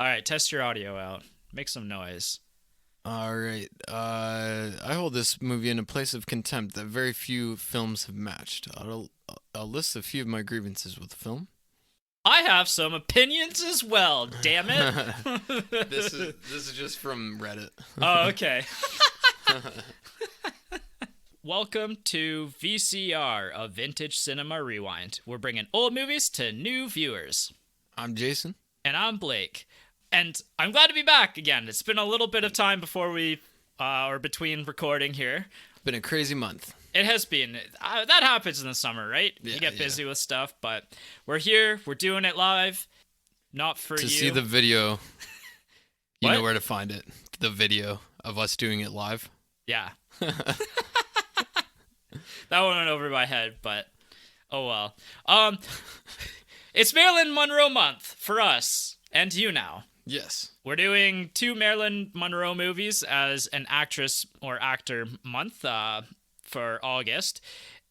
All right, test your audio out. Make some noise. All right. I hold this movie in a place of contempt that very few films have matched. I'll list a few of my grievances with the film. I have some opinions as well, damn it. This is just from Reddit. Oh, okay. Welcome to VCR, a Vintage Cinema Rewind. We're bringing old movies to new viewers. I'm Jason. And I'm Blake. And I'm glad to be back again. It's been a little bit of time before we, or between recording here. It's been a crazy month. It has been. That happens in the summer, right? Yeah, you get busy with stuff, but we're here. We're doing it live. Not for you. To see the video, you What? know where to find it. The video of us doing it live. Yeah. That one went over my head, but oh well. It's Marilyn Monroe month for us and you now. Yes. We're doing 2 Marilyn Monroe movies as an actress or actor month for August.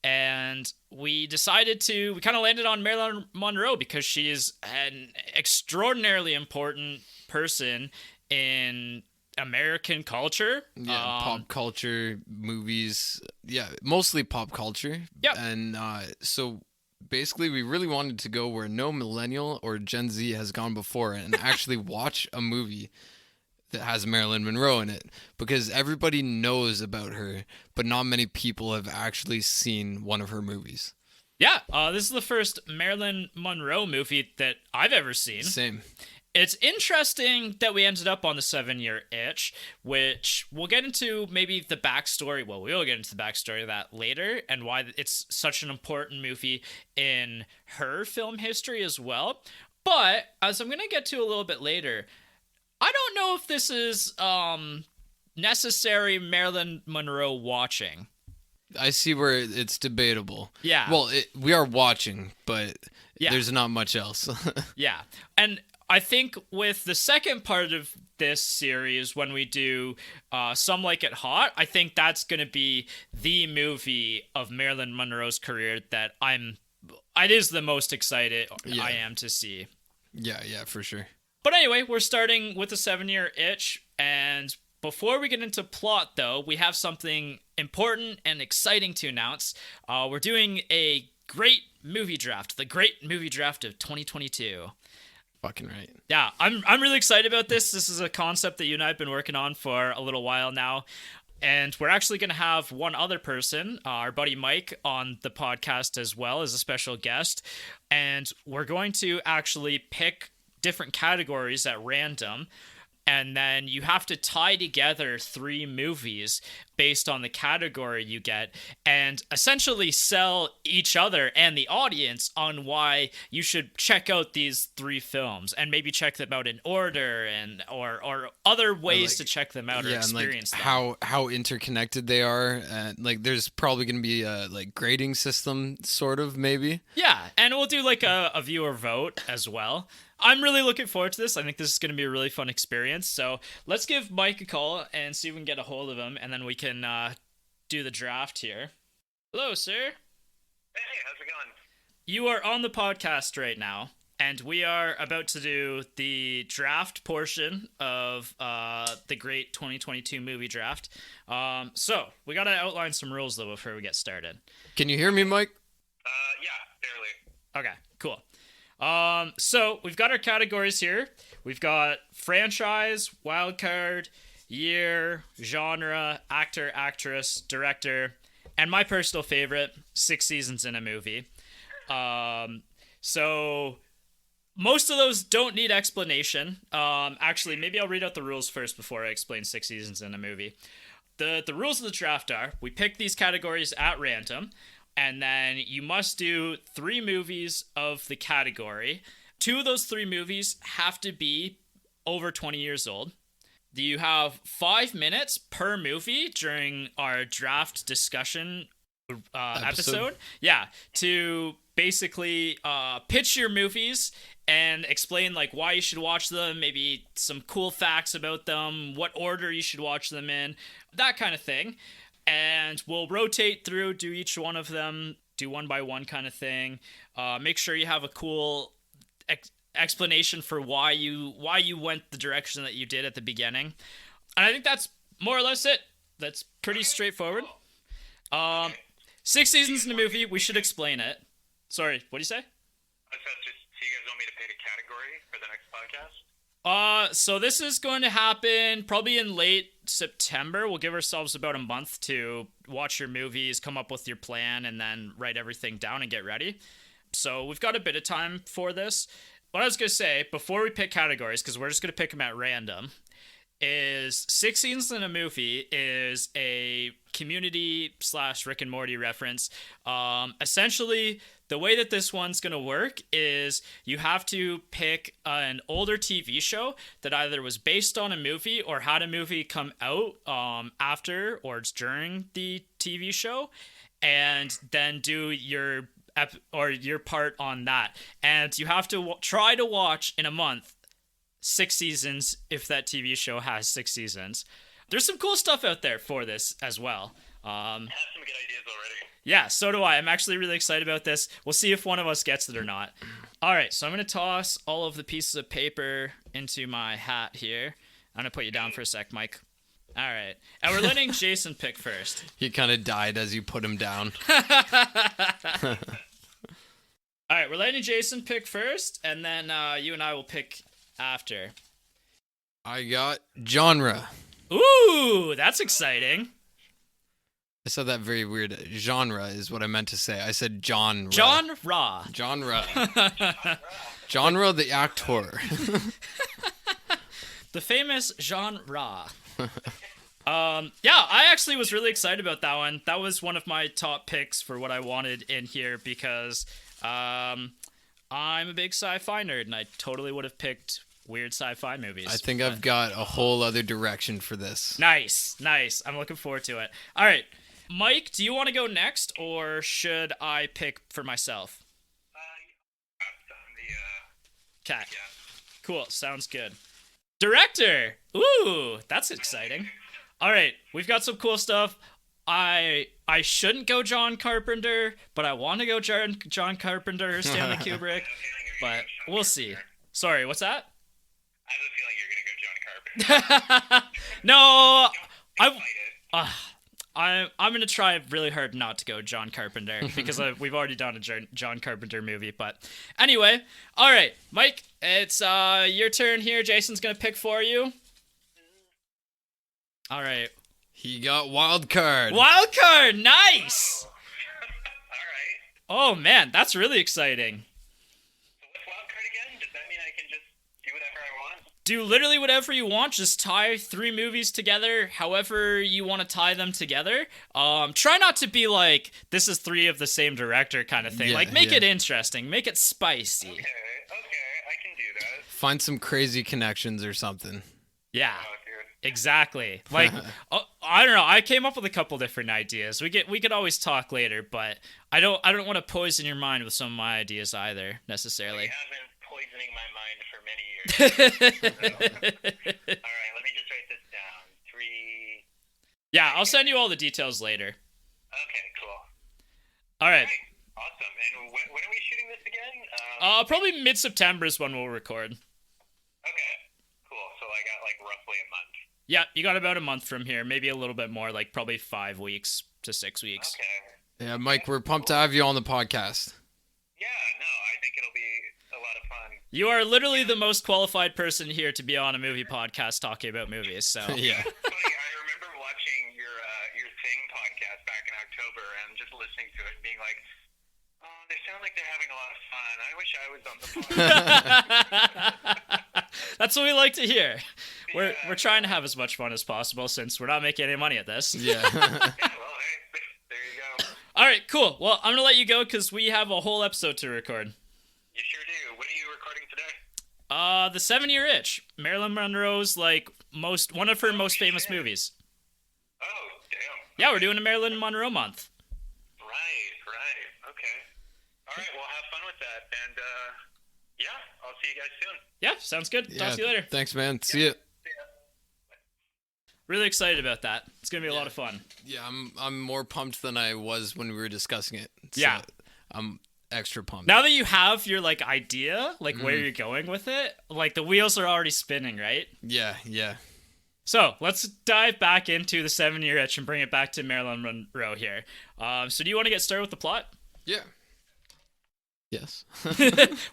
And we kind of landed on Marilyn Monroe because she is an extraordinarily important person in American culture. Yeah, pop culture, movies. Yeah, mostly pop culture. Yep. And so basically we really wanted to go where no millennial or Gen Z has gone before and actually watch a movie that has Marilyn Monroe in it, because everybody knows about her, but not many people have actually seen one of her movies. Yeah, this is the first Marilyn Monroe movie that I've ever seen. Same. It's interesting that we ended up on the 7-year itch, which we'll get into maybe the backstory. Well, we will get into the backstory of that later and why it's such an important movie in her film history as well. But as I'm going to get to a little bit later, I don't know if this is necessary Marilyn Monroe watching. I see where it's debatable. Yeah. Well, we are watching, but Yeah. there's not much else. Yeah. And I think with the second part of this series, when we do Some Like It Hot, I think that's going to be the movie of Marilyn Monroe's career that it is the most excited I am to see. Yeah, for sure. But anyway, we're starting with the 7-year itch, and before we get into plot, though, we have something important and exciting to announce. We're doing a great movie draft, the great movie draft of 2022. Fucking right. Yeah, I'm really excited about this. This is a concept that you and I have been working on for a little while now. And we're actually going to have one other person, our buddy Mike, on the podcast as well as a special guest. And we're going to actually pick different categories at random. And then you have to tie together 3 movies based on the category you get and essentially sell each other and the audience on why you should check out these 3 films and maybe check them out in order and or other ways to check them out or experience them. How interconnected they are. Like there's probably going to be a grading system sort of maybe. Yeah, and we'll do like a viewer vote as well. I'm really looking forward to this. I think this is going to be a really fun experience. So let's give Mike a call and see if we can get a hold of him, and then we can do the draft here. Hello, sir. Hey, how's it going? You are on the podcast right now, and we are about to do the draft portion of the great 2022 movie draft. So we got to outline some rules, though, before we get started. Can you hear me, Mike? Yeah, barely. Okay, cool. So we've got our categories here. We've got franchise, wildcard, year, genre, actor, actress, director, and my personal favorite, 6 seasons in a movie. So most of those don't need explanation. Actually, maybe I'll read out the rules first before I explain 6 seasons in a movie. The rules of the draft are, we pick these categories at random, and then you must do 3 movies of the category. 2 of those 3 movies have to be over 20 years old. You have 5 minutes per movie during our draft discussion episode. Yeah, to basically pitch your movies and explain like why you should watch them, maybe some cool facts about them, what order you should watch them in, that kind of thing. And we'll rotate through, do each one of them, do one by one kind of thing. Make sure you have a cool explanation for why you went the direction that you did at the beginning. And I think that's more or less it. That's pretty straightforward. 6 seasons in a movie. We should explain it. Sorry, what do you say? So you guys want me to pick a category for the next podcast? So this is going to happen probably in late September. We'll give ourselves about a month to watch your movies, come up with your plan, and then write everything down and get ready. So we've got a bit of time for this. What I was going to say, before we pick categories, because we're just going to pick them at random, is 6 scenes in a movie is a Community / Rick and Morty reference. Essentially, the way that this one's going to work is you have to pick an older TV show that either was based on a movie or had a movie come out after or during the TV show, and then do your part on that. And you have to try to watch in a month 6 seasons if that TV show has 6 seasons. There's some cool stuff out there for this as well. I have some good ideas already. Yeah, so do I. I'm actually really excited about this. We'll see if one of us gets it or not. All right, so I'm going to toss all of the pieces of paper into my hat here. I'm going to put you down for a sec, Mike. All right. And we're letting Jason pick first. He kind of died as you put him down. All right, we're letting Jason pick first, and then you and I will pick after. I got genre. Ooh, that's exciting. I said that very weird. Genre is what I meant to say. I said genre. Genre. Genre. Genre the actor. The famous genre. Yeah, I actually was really excited about that one. That was one of my top picks for what I wanted in here because I'm a big sci-fi nerd, and I totally would have picked weird sci-fi movies. I think I've got a whole other direction for this. Nice. I'm looking forward to it. All right, Mike, do you want to go next, or should I pick for myself? Okay. Yeah. Cool. Sounds good. Director. Ooh, that's exciting. All right, we've got some cool stuff. I shouldn't go John Carpenter, but I want to go John Carpenter or Stanley Kubrick, but we'll see. Sorry, what's that? I have a feeling you're gonna go John Carpenter. No, Excited. I'm gonna try really hard not to go John Carpenter because we've already done a John Carpenter movie. But anyway, all right, Mike, it's your turn here. Jason's gonna pick for you. All right. He got wild card. Wild card, nice. All right. Oh man, that's really exciting. So what's wild card again? Does that mean I can just do whatever I want? Do literally whatever you want. Just tie 3 movies together however you want to tie them together. Try not to be like, this is 3 of the same director kind of thing. Yeah, like, make yeah. it interesting. Make it spicy. Okay, I can do that. Find some crazy connections or something. Yeah, Oh, dude. exactly. Like, I don't know. I came up with a couple different ideas. We could always talk later, but I don't want to poison your mind with some of my ideas either, necessarily. You have been poisoning my mind for many years. All right, let me just write this down. 3. Yeah, I'll send you all the details later. Okay, cool. All right. Great. Awesome. And when are we shooting this again? Probably mid-September is when we'll record. Okay, cool. So I got like roughly a month. Yeah, you got about a month from here, maybe a little bit more, like probably 5 weeks to 6 weeks. Okay. Yeah, Mike, we're pumped to have you on the podcast. Yeah, no, I think it'll be a lot of fun. You are literally the most qualified person here to be on a movie podcast talking about movies. So Yeah. Funny, I remember watching your Thing podcast back in October and just listening to it and being like, oh, they sound like they're having a lot of fun. I wish I was on the podcast. that's what we like to hear. We're Yeah. trying to have as much fun as possible since we're not making any money at this. Yeah. Yeah, well, hey, there you go. All right, cool. Well, I'm gonna let you go because we have a whole episode to record. You sure do. What are you recording today? The 7-Year Itch, Marilyn Monroe's one of her most famous movies. Oh, damn. Yeah, we're doing a Marilyn Monroe month. Right. Okay. All right, well, have fun with that. And, yeah, I'll see you guys soon. Yeah, sounds good. Talk to you later. Thanks, man. See ya. Really excited about that. It's gonna be a lot of fun. Yeah, I'm more pumped than I was when we were discussing it. So Yeah. I'm extra pumped. Now that you have your like idea, like where Mm-hmm. you're going with it, like the wheels are already spinning, right? Yeah. So let's dive back into the 7-year itch and bring it back to Marilyn Monroe here. So do you want to get started with the plot? Yeah. Yes.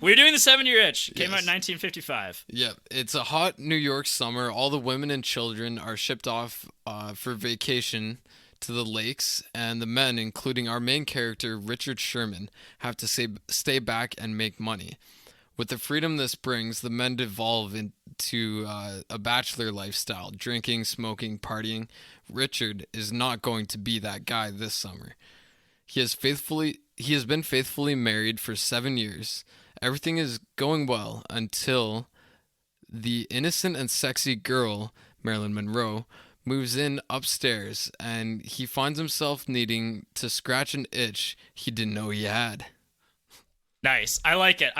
We're doing the 7-year itch. Came out in Yes. 1955. Yep. It's a hot New York summer. All the women and children are shipped off for vacation to the lakes, and the men, including our main character, Richard Sherman, have to stay back and make money. With the freedom this brings, the men devolve into a bachelor lifestyle, drinking, smoking, partying. Richard is not going to be that guy this summer. He has been faithfully married for 7 years. Everything is going well until the innocent and sexy girl, Marilyn Monroe, moves in upstairs, and he finds himself needing to scratch an itch he didn't know he had. Nice. I like it.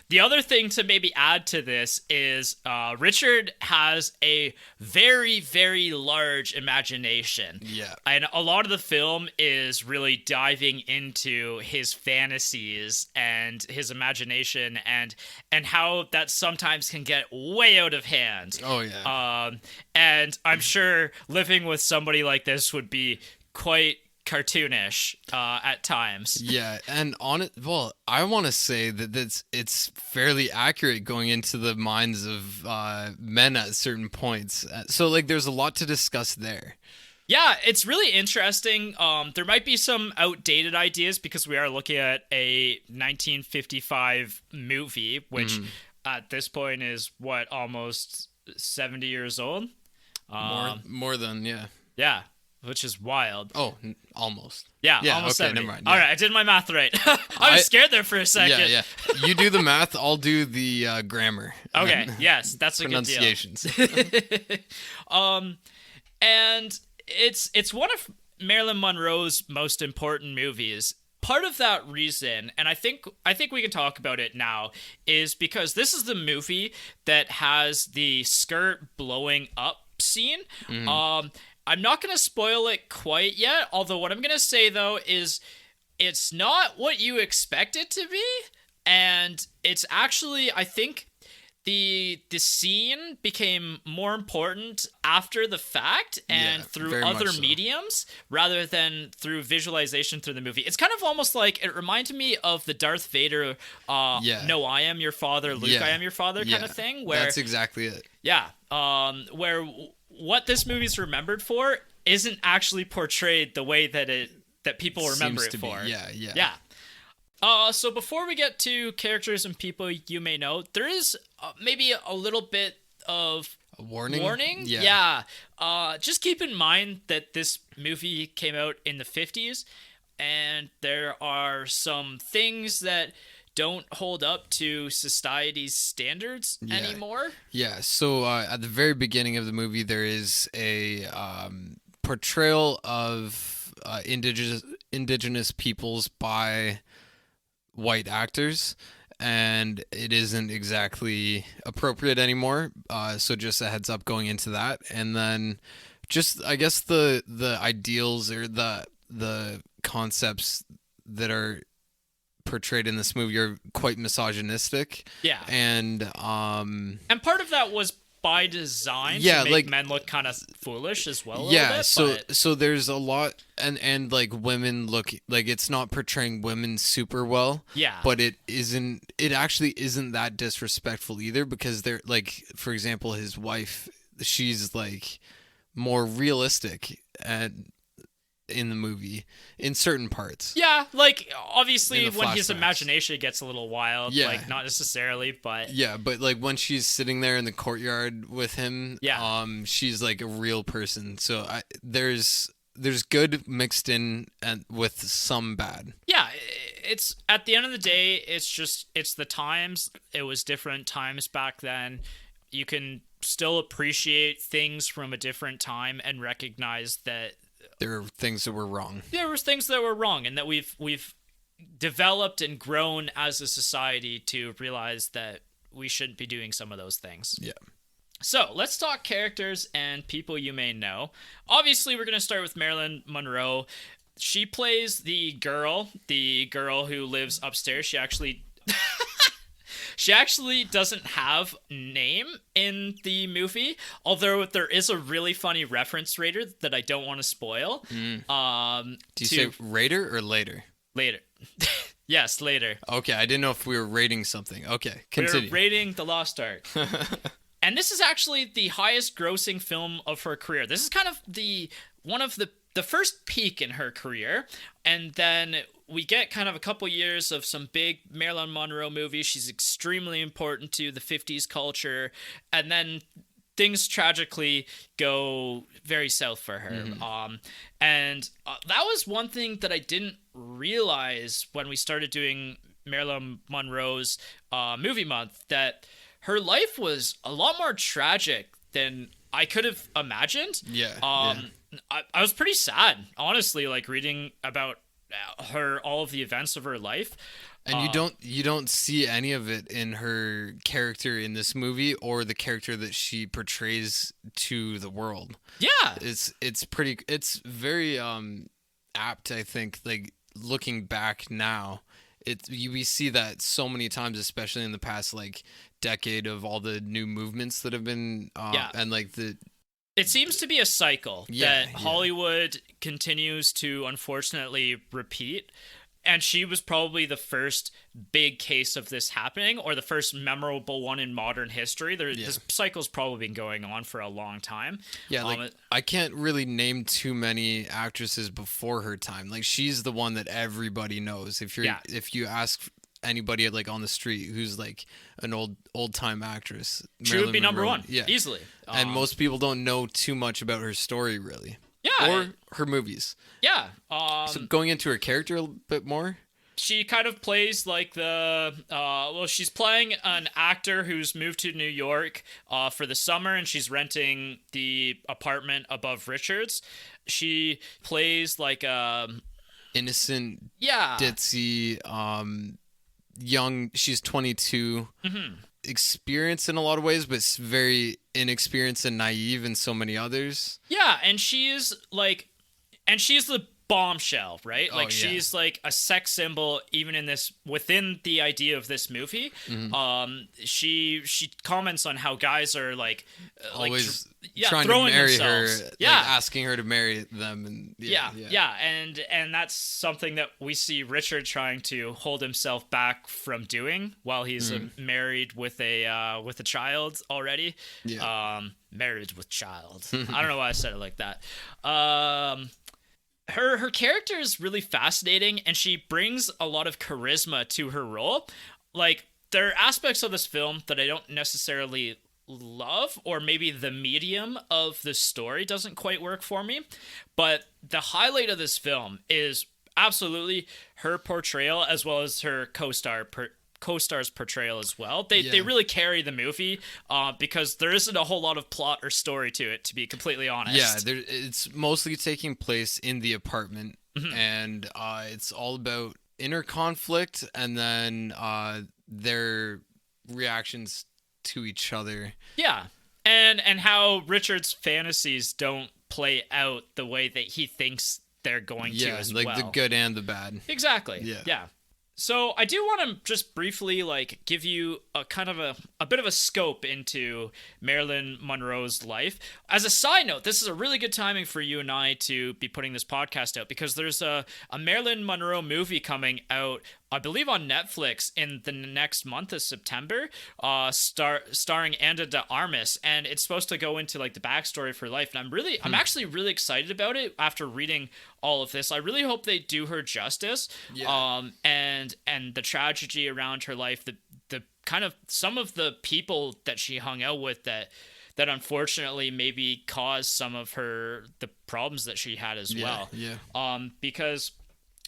The other thing to maybe add to this is Richard has a very, very large imagination. Yeah. And a lot of the film is really diving into his fantasies and his imagination and how that sometimes can get way out of hand. Oh, yeah. And I'm sure living with somebody like this would be quite cartoonish at times. Yeah, and I want to say that it's fairly accurate going into the minds of men at certain points. So like, there's a lot to discuss there. Yeah, it's really interesting. There might be some outdated ideas because we are looking at a 1955 movie, which at this point is almost 70 years old. More than yeah. Yeah. Which is wild. Oh, almost. Yeah, okay, almost 70. never mind. All right, I did my math right. I was scared there for a second. Yeah. You do the math, I'll do the grammar. Okay, yes, that's a good deal. Pronunciations. And it's one of Marilyn Monroe's most important movies. Part of that reason, and I think we can talk about it now, is because this is the movie that has the skirt blowing up scene. I'm not going to spoil it quite yet, although what I'm going to say, though, is it's not what you expect it to be, and it's actually, I think, the scene became more important after the fact and through other mediums rather than through visualization through the movie. It's kind of almost like, it reminded me of the Darth Vader, No, I am your father, Luke, I am your father kind of thing. Where that's exactly it. Yeah, where what this movie's remembered for isn't actually portrayed the way that people remember it for. Yeah. So before we get to characters and people you may know, there is maybe a little bit of a warning. Yeah. Just keep in mind that this movie came out in the 50s, and there are some things that don't hold up to society's standards anymore. Yeah, so at the very beginning of the movie, there is a portrayal of indigenous peoples by white actors, and it isn't exactly appropriate anymore. So just a heads up going into that, and then just I guess the ideals or the concepts that are portrayed in this movie are quite misogynistic. Yeah. And part of that was by design to make men look kind of foolish as well. So there's a lot and like women look like it's not portraying women super well. Yeah. But it actually isn't that disrespectful either, because they're like, for example, his wife, she's like more realistic and in the movie in certain parts. Yeah, like obviously when his flashbacks. imagination gets a little wild, like not necessarily, but yeah, but like when she's sitting there in the courtyard with him, she's like a real person. So there's good mixed in and with some bad. Yeah, it's at the end of the day, it's the times. It was different times back then. You can still appreciate things from a different time and recognize that there are things that were wrong. There was things that were wrong, and that we've developed and grown as a society to realize that we shouldn't be doing some of those things. Yeah. So let's talk characters and people you may know. Obviously, we're going to start with Marilyn Monroe. she plays the girl who lives upstairs. She actually doesn't have a name in the movie, although there is a really funny reference later that I don't want to spoil. Do you say Raider or later? Later. Yes, later. Okay, I didn't know if we were rating something. Okay, continue. We're rating The Lost Ark. And this is actually the highest grossing film of her career. This is kind of one of the first peak in her career. And then we get kind of a couple years of some big Marilyn Monroe movies. She's extremely important to the 50s culture. And then things tragically go very south for her. And that was one thing that I didn't realize when we started doing Marilyn Monroe's movie month, that her life was a lot more tragic than I could have imagined. I was pretty sad, honestly, like reading about all of the events of her life. And you don't see any of it in her character in this movie or the character that she portrays to the world. Yeah. It's very apt, I think, like looking back now. We see that so many times, especially in the past like decade, of all the new movements that have been and like it seems to be a cycle that Hollywood continues to unfortunately repeat. And she was probably the first big case of this happening, or the first memorable one in modern history. This cycle's probably been going on for a long time. Yeah, I can't really name too many actresses before her time. Like, she's the one that everybody knows. If you ask anybody like on the street who's like an old time actress, she would be number one, yeah, easily. And most people don't know too much about her story, really. Yeah. Or her movies. Yeah. So going into her character a bit more? She kind of plays like she's playing an actor who's moved to New York for the summer, and she's renting the apartment above Richards. She plays like innocent, ditzy, young. She's 22. Experienced in a lot of ways, but very inexperienced and naive in so many others. Yeah, and she's the bombshell, right? Like, she's like a sex symbol even within the idea of this movie. She comments on how guys are always trying to marry her, asking her to marry them, and and that's something that we see Richard trying to hold himself back from doing while he's married with a child already. Married with child. I don't know why I said it like that. Her character is really fascinating, and she brings a lot of charisma to her role. Like, there are aspects of this film that I don't necessarily love, or maybe the medium of the story doesn't quite work for me. But the highlight of this film is absolutely her portrayal, as well as her co-star's portrayal as well. They really carry the movie because there isn't a whole lot of plot or story to it, to be completely honest. Yeah, it's mostly taking place in the apartment, and it's all about inner conflict and then their reactions to each other. Yeah, and how Richard's fantasies don't play out the way that he thinks they're going to as well. Yeah, like the good and the bad. Exactly. Yeah. So I do want to just briefly give you a kind of a bit of a scope into Marilyn Monroe's life. As a side note, this is a really good timing for you and I to be putting this podcast out, because there's a Marilyn Monroe movie coming out, I believe on Netflix in the next month of September, starring Ana de Armas, and it's supposed to go into the backstory for life. And I'm actually really excited about it after reading all of this. I really hope they do her justice. And the tragedy around her life, the kind of some of the people that she hung out with that unfortunately maybe caused some of the problems that she had as well. Because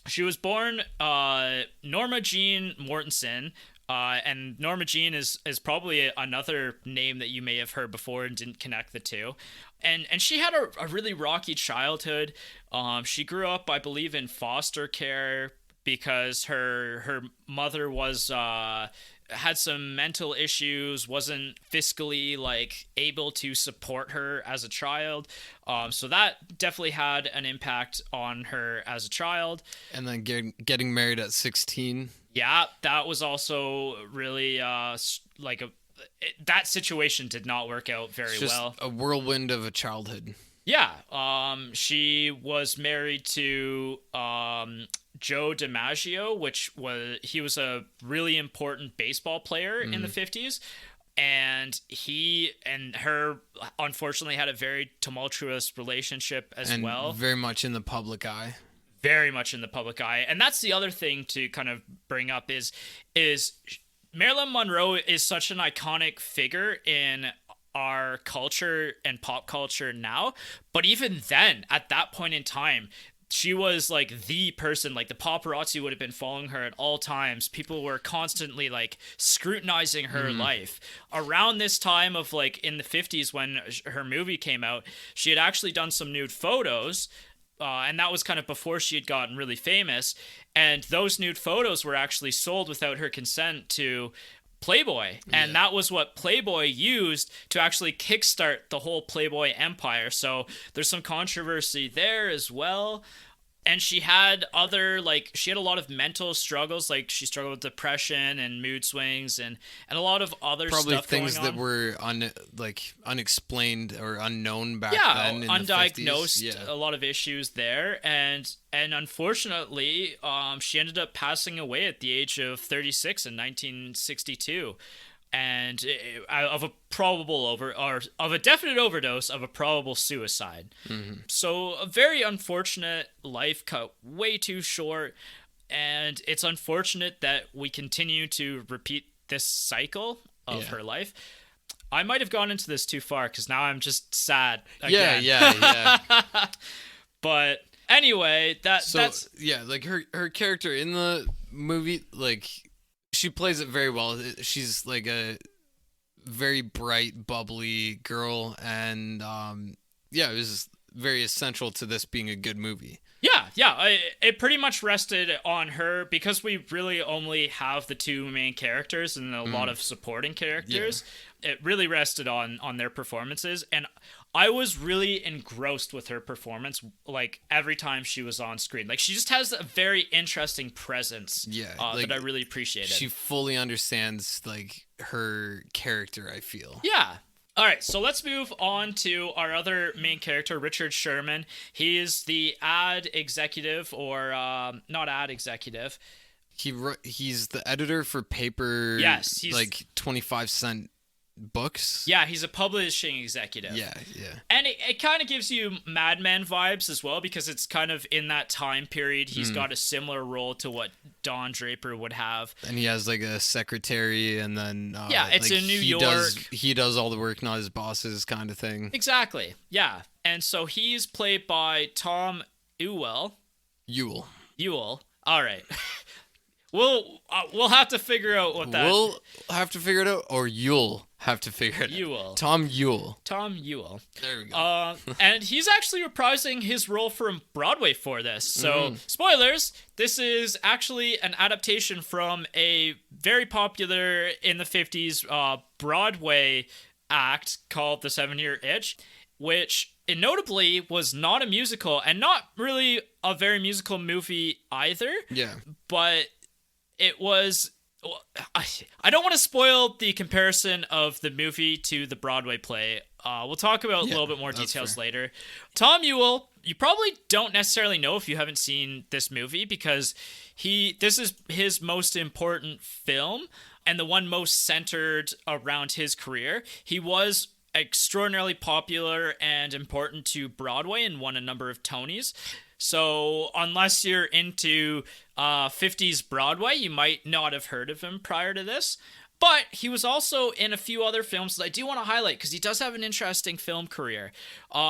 she was born Norma Jean Mortensen, and Norma Jean is probably another name that you may have heard before and didn't connect the two. And she had a really rocky childhood. She grew up, I believe, in foster care because her mother was had some mental issues, wasn't fiscally like able to support her as a child. So that definitely had an impact on her as a child. And then getting married at 16. Yeah, that was also really that situation did not work out very Just well. a whirlwind of a childhood. Yeah, she was married to Joe DiMaggio, he was a really important baseball player in the 50s. And he and her unfortunately had a very tumultuous relationship as well. Very much in the public eye. Very much in the public eye. And that's the other thing to kind of bring up is Marilyn Monroe is such an iconic figure in our culture and pop culture now. But even then, at that point in time, she was like the person, like the paparazzi would have been following her at all times. People were constantly like scrutinizing her life. Around this time of like in the 50s when her movie came out, she had actually done some nude photos. And that was kind of before she had gotten really famous. And those nude photos were actually sold without her consent to Playboy. And that was what Playboy used to actually kickstart the whole Playboy empire. So there's some controversy there as well. And she had a lot of mental struggles. Like she struggled with depression and mood swings and a lot of other probably stuff things going on. that were unexplained or unknown back then. Undiagnosed. The 50s. A lot of issues there, and unfortunately, she ended up passing away at the age of 36 in 1962. And of a definite overdose of a probable suicide. So a very unfortunate life cut way too short, and it's unfortunate that we continue to repeat this cycle of her life. I might have gone into this too far because now I'm just sad again. Yeah. But anyway, that's like her character in the movie, like. She plays it very well. She's like a very bright, bubbly girl, and it was very essential to this being a good movie. It pretty much rested on her because we really only have the two main characters and a lot of supporting characters. It really rested on their performances, and I was really engrossed with her performance, like, every time she was on screen. Like, she just has a very interesting presence that I really appreciated. She fully understands, like, her character, I feel. Yeah. All right, so let's move on to our other main character, Richard Sherman. He is the ad executive, or not ad executive. He's the editor for paper, yes, he's, like 25-cent books. Yeah, he's a publishing executive. Yeah. And it kind of gives you Mad Men vibes as well, because it's kind of in that time period. He's got a similar role to what Don Draper would have. And he has like a secretary, and then it's in New York. He does all the work, not his bosses, kind of thing. Exactly. Yeah. And so he's played by Tom Ewell. All right. We'll have to figure out what that. We'll have to figure it out, or you'll have to figure it out. Tom Ewell. There we go. And he's actually reprising his role from Broadway for this. So, spoilers, this is actually an adaptation from a very popular in the 50s Broadway act called The 7-Year Itch, which notably was not a musical and not really a very musical movie either. Yeah. But it was... I don't want to spoil the comparison of the movie to the Broadway play. We'll talk about a little bit more details later. Tom Ewell, you probably don't necessarily know if you haven't seen this movie, because this is his most important film and the one most centered around his career. He was extraordinarily popular and important to Broadway and won a number of Tonys. So unless you're into 50s Broadway, you might not have heard of him prior to this. But he was also in a few other films that I do want to highlight, because he does have an interesting film career.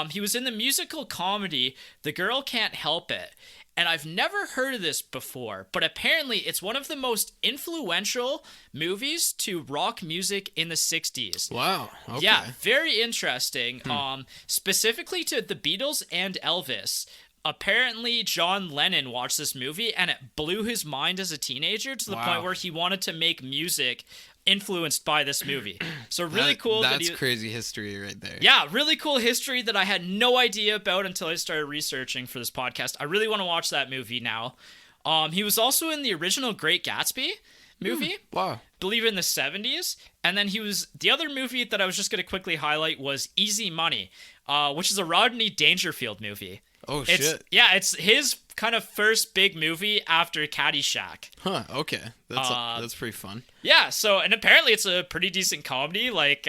He was in the musical comedy The Girl Can't Help It. And I've never heard of this before, but apparently it's one of the most influential movies to rock music in the 60s. Wow. Okay. Yeah, very interesting. Specifically to the Beatles and Elvis. Apparently, John Lennon watched this movie and it blew his mind as a teenager to the point where he wanted to make music influenced by this movie. So really cool. That's crazy history right there. Yeah, really cool history that I had no idea about until I started researching for this podcast. I really want to watch that movie now. He was also in the original Great Gatsby movie. Wow. Believe in the 70s. And then the other movie that I was just going to quickly highlight was Easy Money, which is a Rodney Dangerfield movie. Oh, shit. Yeah, it's his kind of first big movie after Caddyshack. Huh, okay. That's pretty fun. Yeah, and apparently it's a pretty decent comedy. Like,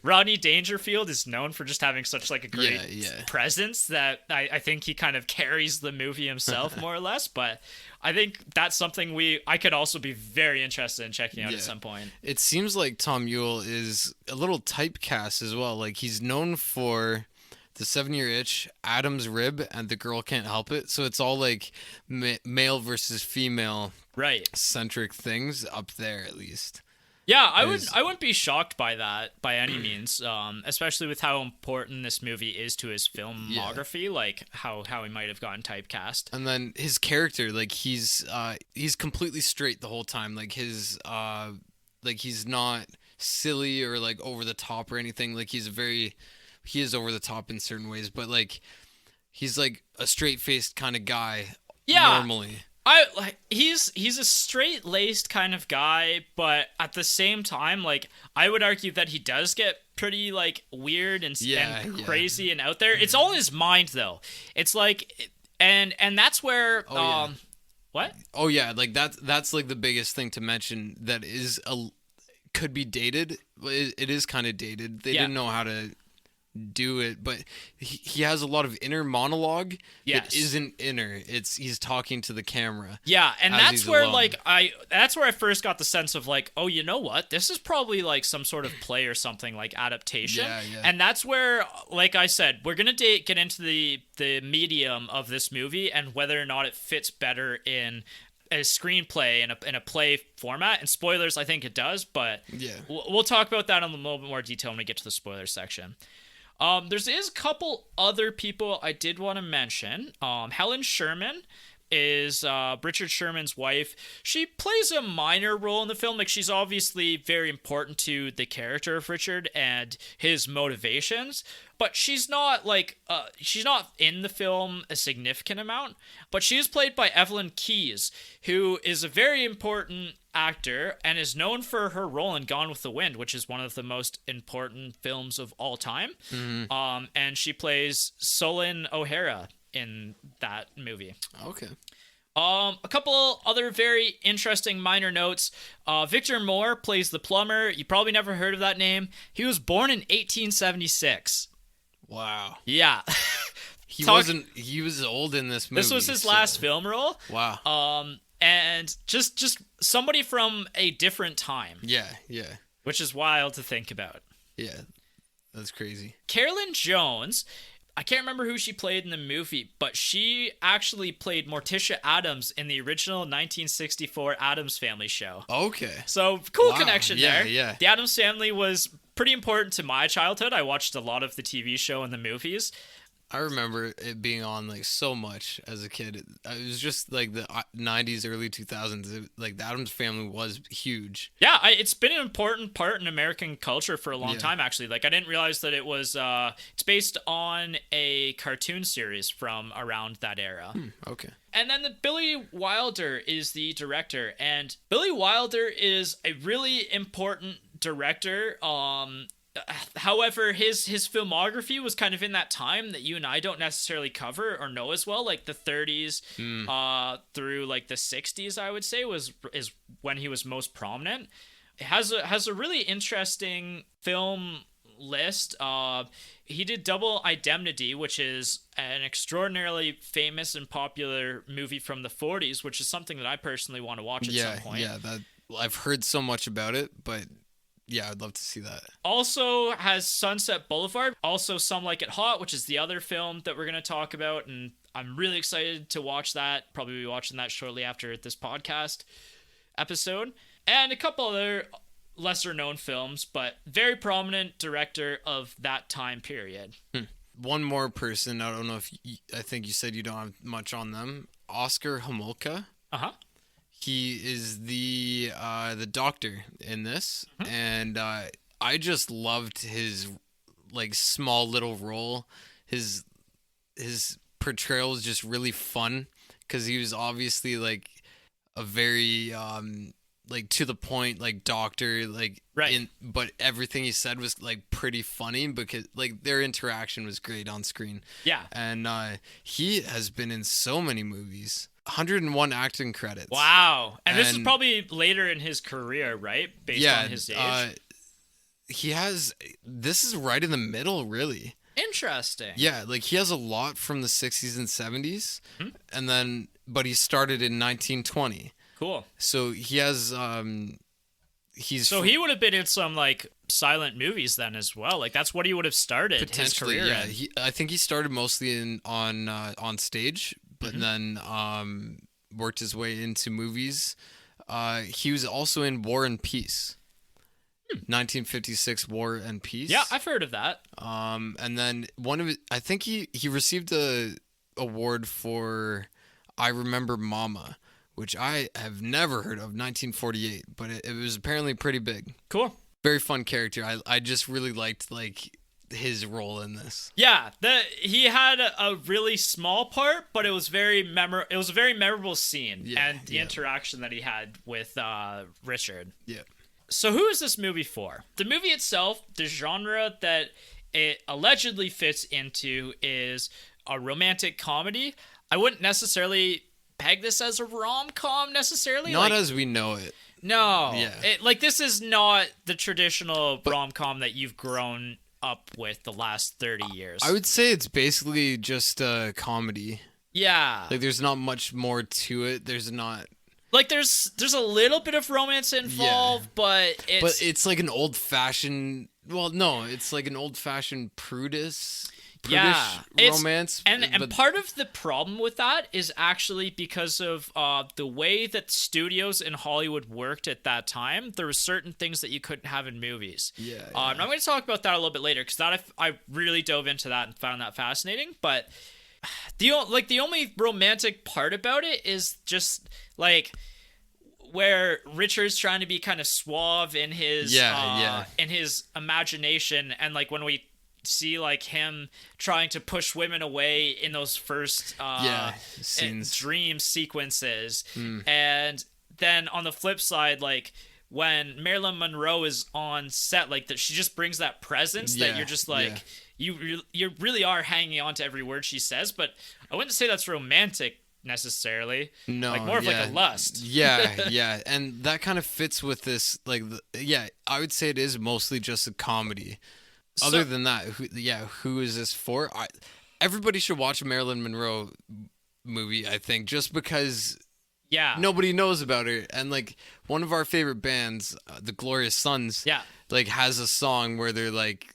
Rodney Dangerfield is known for just having such, like, a great presence that I think he kind of carries the movie himself, more or less. But I think that's something I could also be very interested in checking out at some point. It seems like Tom Ewell is a little typecast as well. Like, he's known for The 7-Year Itch, Adam's Rib, and The Girl Can't Help It. So it's all like male versus female centric things up there, at least. Yeah, I wouldn't be shocked by that by any means, especially with how important this movie is to his filmography, like how he might have gotten typecast. And then his character, like he's completely straight the whole time. Like his like he's not silly or like over the top or anything. Like he is over the top in certain ways, but like he's like a straight-faced kind of guy normally. He's a straight-laced kind of guy, but at the same time, like I would argue that he does get pretty like weird and crazy and out there. It's all in his mind though. It's like and that's where what? Oh yeah, like that's like the biggest thing to mention that could be dated. It is kind of dated. They didn't know how to do it, but he has a lot of inner monologue that isn't inner. He's talking to the camera. Yeah, and that's where alone. That's where I first got the sense of like, oh, you know what? This is probably like some sort of play or something, like adaptation. Yeah. And that's where, like I said, we're gonna get into the medium of this movie and whether or not it fits better in a screenplay in a play format. And spoilers, I think it does, but we'll talk about that in a little bit more detail when we get to the spoiler section. There's a couple other people I did want to mention. Helen Sherman is Richard Sherman's wife. She plays a minor role in the film. Like, she's obviously very important to the character of Richard and his motivations, but she's not in the film a significant amount. But she is played by Evelyn Keyes, who is a very important actor and is known for her role in Gone with the Wind, which is one of the most important films of all time. Mm-hmm. And she plays Solon O'Hara in that movie. Okay. A couple other very interesting minor notes. Victor Moore plays the plumber. You probably never heard of that name. He was born in 1876. Wow. Yeah. He was old in this movie. This was his last film role. Wow. And just somebody from a different time. Yeah. Which is wild to think about. Yeah. That's crazy. Carolyn Jones, I can't remember who she played in the movie, but she actually played Morticia Addams in the original 1964 Addams Family show. Okay. So, cool connection there. Yeah. The Addams Family was pretty important to my childhood. I watched a lot of the TV show and the movies. I remember it being on like so much as a kid. It was just like the 90s, early 2000s. Like the Addams Family was huge. Yeah, it's been an important part in American culture for a long time, actually. Like I didn't realize that it was. It's based on a cartoon series from around that era. Okay. And then Billy Wilder is the director, and Billy Wilder is a really important director. However, his filmography was kind of in that time that you and I don't necessarily cover or know as well, like the 30s through like the 60s, I would say is when he was most prominent. It has a really interesting film list. He did Double Indemnity, which is an extraordinarily famous and popular movie from the 40s, which is something that I personally want to watch at some point. Yeah, I've heard so much about it, but yeah, I'd love to see that. Also has Sunset Boulevard. Also Some Like It Hot, which is the other film that we're going to talk about. And I'm really excited to watch that. Probably be watching that shortly after this podcast episode. And a couple other lesser known films, but very prominent director of that time period. One more person. I don't know if I think you said you don't have much on them. Oscar Homolka. Uh-huh. He is the doctor in this, and I just loved his like small little role. His portrayal was just really fun because he was obviously like a very like to the point like doctor like Right. but everything he said was like pretty funny because like their interaction was great on screen. Yeah. And he has been in so many movies. 101 acting credits. Wow. And this is And- probably later in his career, right? Based on his age. He has. This is right in the middle, really. Interesting. Yeah, like he has a lot from the 60s and 70s, and then but he started in 1920. Cool. So he has he's So he would have been in some like silent movies then as well. Like that's what he would have started his potentially career yeah. in. I think he started mostly on stage, but then worked his way into movies. He was also in War and Peace. 1956 War and Peace. Yeah, I've heard of that. And then I think he received a award for I Remember Mama, which I have never heard of, 1948, but it was apparently pretty big. Cool. Very fun character. I just really liked like his role in this. Yeah, he had a really small part, but it was it was a very memorable scene, Yeah, and the interaction that he had with Richard. Yeah. So who is this movie for? The movie itself, the genre that it allegedly fits into is a romantic comedy. I wouldn't necessarily peg this as a rom-com necessarily. Not like, as we know it. no. Yeah. Like this is not the traditional rom-com that you've grown up with the last 30 years. I would say it's basically just a comedy. Yeah. Like there's not much more to it. There's not. Like there's a little bit of romance involved, but it's like an old-fashioned. Well, no, it's like an old-fashioned prudish romance. And but part of the problem with that is actually because of the way that studios in Hollywood worked at that time. There were certain things that you couldn't have in movies. Yeah. And I'm going to talk about that a little bit later because I really dove into that and found that fascinating. But the only romantic part about it is just like where Richard's trying to be kind of suave in his in his imagination, and like when we see like him trying to push women away in those first scenes. dream sequences. And then on the flip side, like when Marilyn Monroe is on set, like that she just brings that presence that you're just like you really are hanging on to every word she says. But I wouldn't say that's romantic necessarily. No, like more of like a lust. Yeah, and that kind of fits with this. Like, I would say it is mostly just a comedy. Other than that, who is this for? Everybody should watch a Marilyn Monroe movie, I think, just because nobody knows about her. And like one of our favorite bands, the Glorious Sons, like has a song where they're like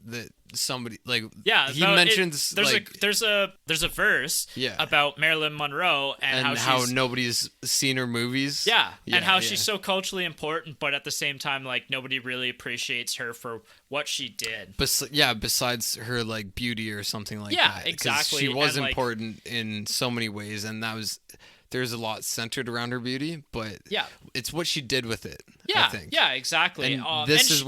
that somebody like he mentions there's a verse about Marilyn Monroe and how nobody's seen her movies and how she's so culturally important, but at the same time like nobody really appreciates her for what she did besides her like beauty or something like that. Exactly. She was important in so many ways, and there's a lot centered around her beauty, but it's what she did with it. I think. Yeah, exactly. And this is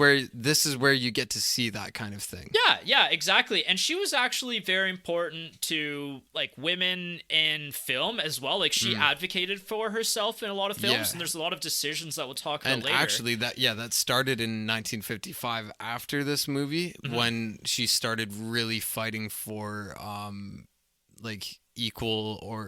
where you get to see that kind of thing. Yeah, exactly. And she was actually very important to like women in film as well. Like she advocated for herself in a lot of films, and there's a lot of decisions that we'll talk about later. And actually, that started in 1955 after this movie when she started really fighting for like equal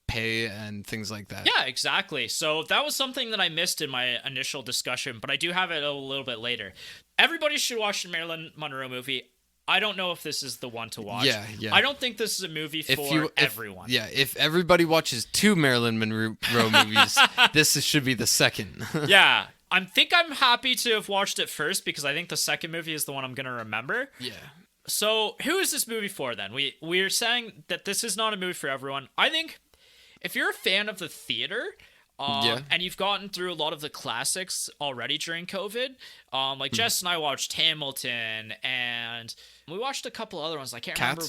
pay and things like that. Yeah, exactly. So that was something that I missed in my initial discussion, but I do have it a little bit later. Everybody should watch the Marilyn Monroe movie. I don't know if this is the one to watch. Yeah. I don't think this is a movie for everyone. If everybody watches 2 Marilyn Monroe movies, this should be the second. Yeah. I'm happy to have watched it first because I think the second movie is the one I'm going to remember. Yeah. So who is this movie for then? We're saying that this is not a movie for everyone. I think if you're a fan of the theater, and you've gotten through a lot of the classics already during COVID, like Jess and I watched Hamilton, and we watched a couple other ones. I can't remember.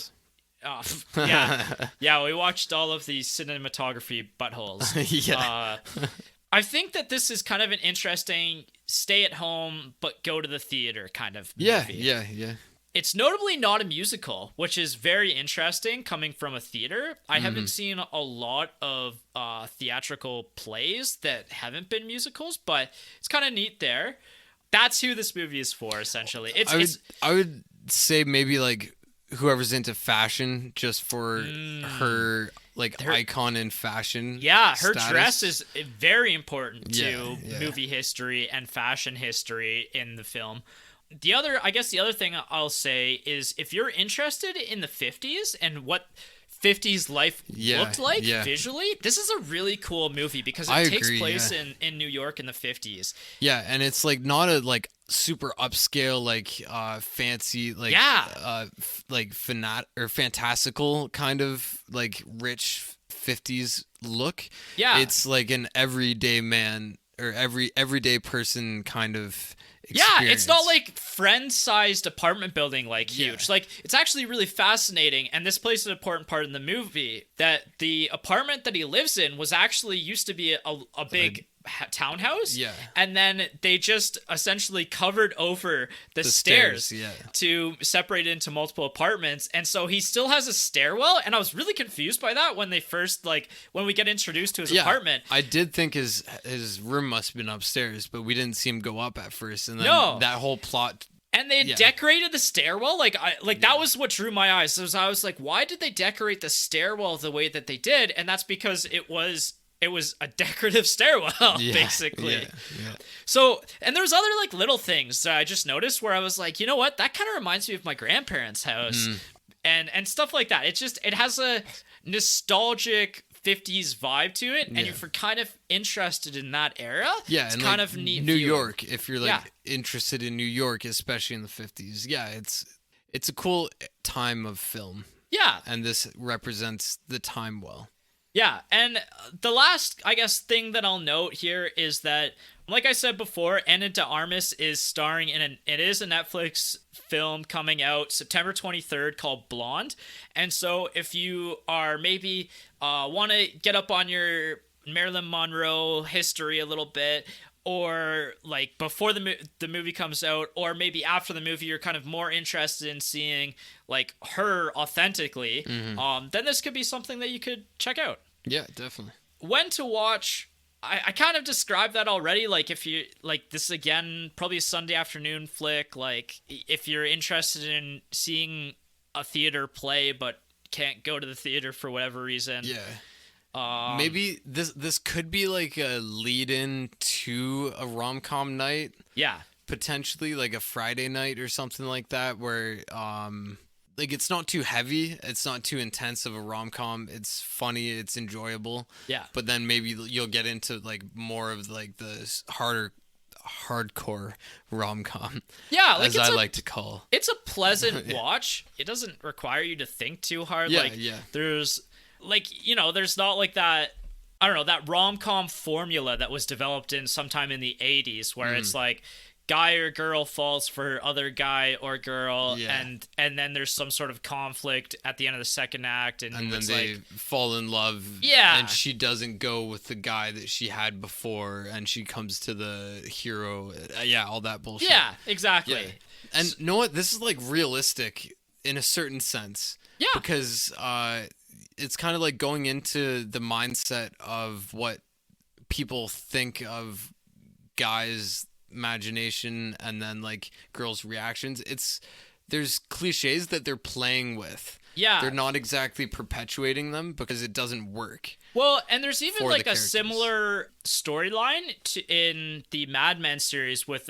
Yeah, we watched all of the cinematography buttholes. Yeah. I think that this is kind of an interesting stay at home but go to the theater kind of movie. Yeah. It's notably not a musical, which is very interesting coming from a theater. I haven't seen a lot of theatrical plays that haven't been musicals, but it's kind of neat there. That's who this movie is for, essentially. I would say maybe like whoever's into fashion, just for her icon in fashion. Yeah, her status. dress is very important to Yeah. movie history and fashion history in the film. The other thing I'll say is if you're interested in the 50s and what 50s life looked like visually, this is a really cool movie because it takes place in New York in the 50s. Yeah, and it's like not a like super upscale like fancy like fantastical kind of like rich 50s look. Yeah. It's like an everyday man or everyday person kind of experience. Yeah, it's not like friend-sized apartment building like huge. Like it's actually really fascinating, and this plays an important part in the movie that the apartment that he lives in was actually used to be a big townhouse. Yeah. And then they just essentially covered over the stairs to separate it into multiple apartments. And so he still has a stairwell, and I was really confused by that when they first when we get introduced to his apartment. I did think his room must have been upstairs, but we didn't see him go up at first, and then that whole plot. And they decorated the stairwell that was what drew my eyes. So I was like, why did they decorate the stairwell the way that they did? And that's because it was a decorative stairwell, basically. Yeah. So, and there's other little things that I just noticed where I was like, you know what? That kind of reminds me of my grandparents' house, and stuff like that. It has a nostalgic 50s vibe to it, and if you're kind of interested in that era, it's kind of neat. New York, if you're interested in New York, especially in the 50s, it's a cool time of film. Yeah, and this represents the time well. Yeah, and the last, I guess, thing that I'll note here is that, like I said before, Ana de Armas is starring in it is a Netflix film coming out September 23rd called Blonde. And so if you are maybe want to get up on your Marilyn Monroe history a little bit, or like before the movie comes out, or maybe after the movie you're kind of more interested in seeing like her authentically, then this could be something that you could check out. Yeah, definitely. When to watch, I kind of described that already. Like if you like this again, probably a Sunday afternoon flick. Like if you're interested in seeing a theater play but can't go to the theater for whatever reason. Yeah. Maybe this could be like a lead-in to a rom-com night. Yeah. Potentially like a Friday night or something like that, where like it's not too heavy, it's not too intense of a rom-com. It's funny, it's enjoyable. Yeah. But then maybe you'll get into like more of like the hardcore rom-com. Yeah, like as I like to call. It's a pleasant watch. It doesn't require you to think too hard. There's there's not like that, I don't know, that rom-com formula that was developed in sometime in the 80s where it's like guy or girl falls for other guy or girl, and then there's some sort of conflict at the end of the second act, and then they fall in love, and she doesn't go with the guy that she had before, and she comes to the hero, all that bullshit. Yeah, exactly. Yeah. And you know what? This is like realistic in a certain sense. Yeah. Because it's kind of like going into the mindset of what people think of guys' imagination and then like girls' reactions. There's cliches that they're playing with. Yeah. They're not exactly perpetuating them because it doesn't work. Well, and there's even like a similar storyline in the Mad Men series with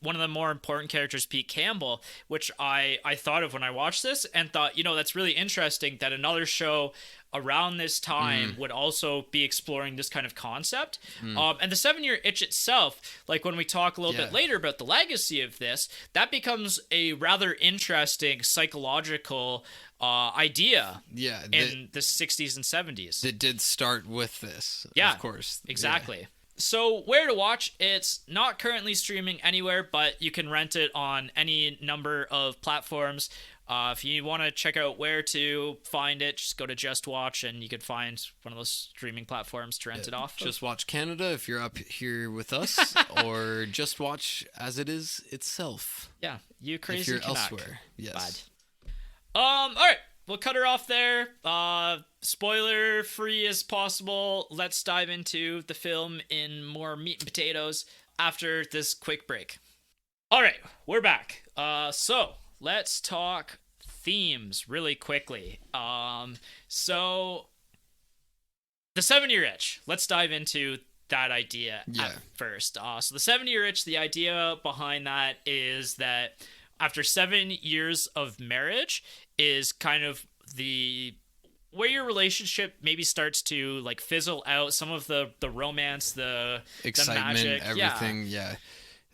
one of the more important characters, Pete Campbell, which I thought of when I watched this and thought, that's really interesting that another show around this time would also be exploring this kind of concept. And the 7-Year Itch itself, like when we talk a little bit later about the legacy of this, that becomes a rather interesting psychological idea in the 60s and 70s. That did start with this, of course. Exactly. So where to watch? It's not currently streaming anywhere, but you can rent it on any number of platforms. If you want to check out where to find it, just go to Just Watch, and you can find one of those streaming platforms to rent it off. Just Watch Canada if you're up here with us, or Just Watch as it is itself. Yeah, you crazy if you're Canuck. elsewhere. Yes. Bad. All right. We'll cut her off there. Spoiler free as possible. Let's dive into the film in more meat and potatoes after this quick break. All right, we're back. So let's talk themes really quickly. So the 7-year itch. Let's dive into that idea at first. So the 7-year itch, the idea behind that is that after 7 years of marriage is kind of the where your relationship maybe starts to like fizzle out. Some of the romance, the excitement, the magic, everything. Yeah.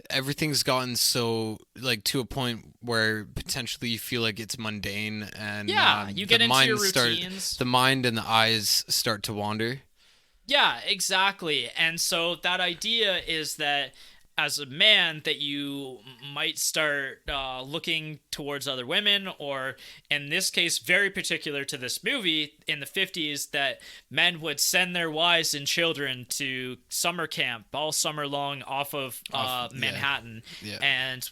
Everything's gotten so like to a point where potentially you feel like it's mundane, and you get into your routines. The mind and the eyes start to wander. Yeah, exactly. And so that idea is that as a man that you might start looking towards other women, or in this case, very particular to this movie, in the 50s, that men would send their wives and children to summer camp all summer long off of Manhattan, and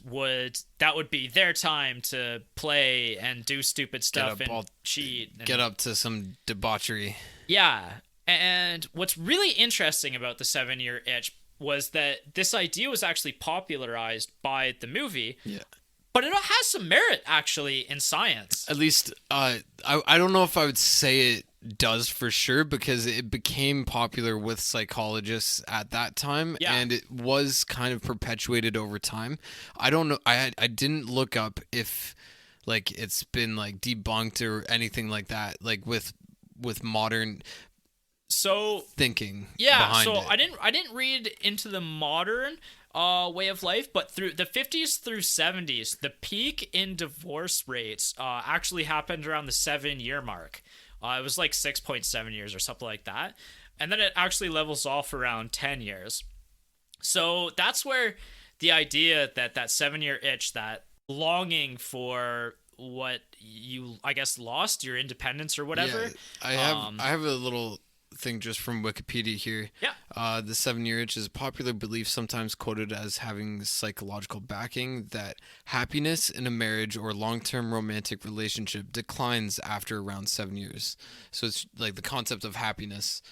that would be their time to play and do stupid stuff and cheat. And get up to some debauchery. Yeah. And what's really interesting about the 7-year itch was that this idea was actually popularized by the movie. Yeah. But it has some merit, actually, in science. At least, I don't know if I would say it does for sure, because it became popular with psychologists at that time, and it was kind of perpetuated over time. I don't know. I didn't look up if, like, it's been, like, debunked or anything like that, like, with modern thinking behind it. I didn't read into the modern way of life, but through the 50s through 70s, the peak in divorce rates actually happened around the 7-year mark. It was like 6.7 years or something like that, and then it actually levels off around 10 years. So that's where the idea that 7-year itch, that longing for what you, I guess, lost, your independence or whatever. Yeah, I have a little thing just from Wikipedia here. Yeah. The 7-year itch is a popular belief, sometimes quoted as having psychological backing, that happiness in a marriage or long-term romantic relationship declines after around 7 years. So it's like the concept of happiness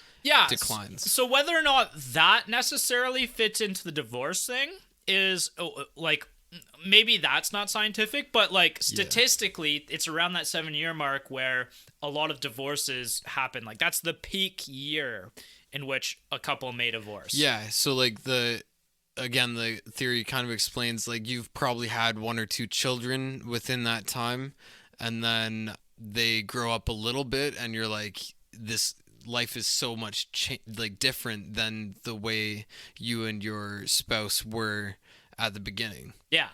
declines. So whether or not that necessarily fits into the divorce thing is like, maybe that's not scientific, but like statistically, it's around that 7-year mark where a lot of divorces happen. Like that's the peak year in which a couple may divorce. Yeah. So like the theory kind of explains, like, you've probably had 1 or 2 children within that time, and then they grow up a little bit, and you're like, this life is so much different than the way you and your spouse were at the beginning. Yeah,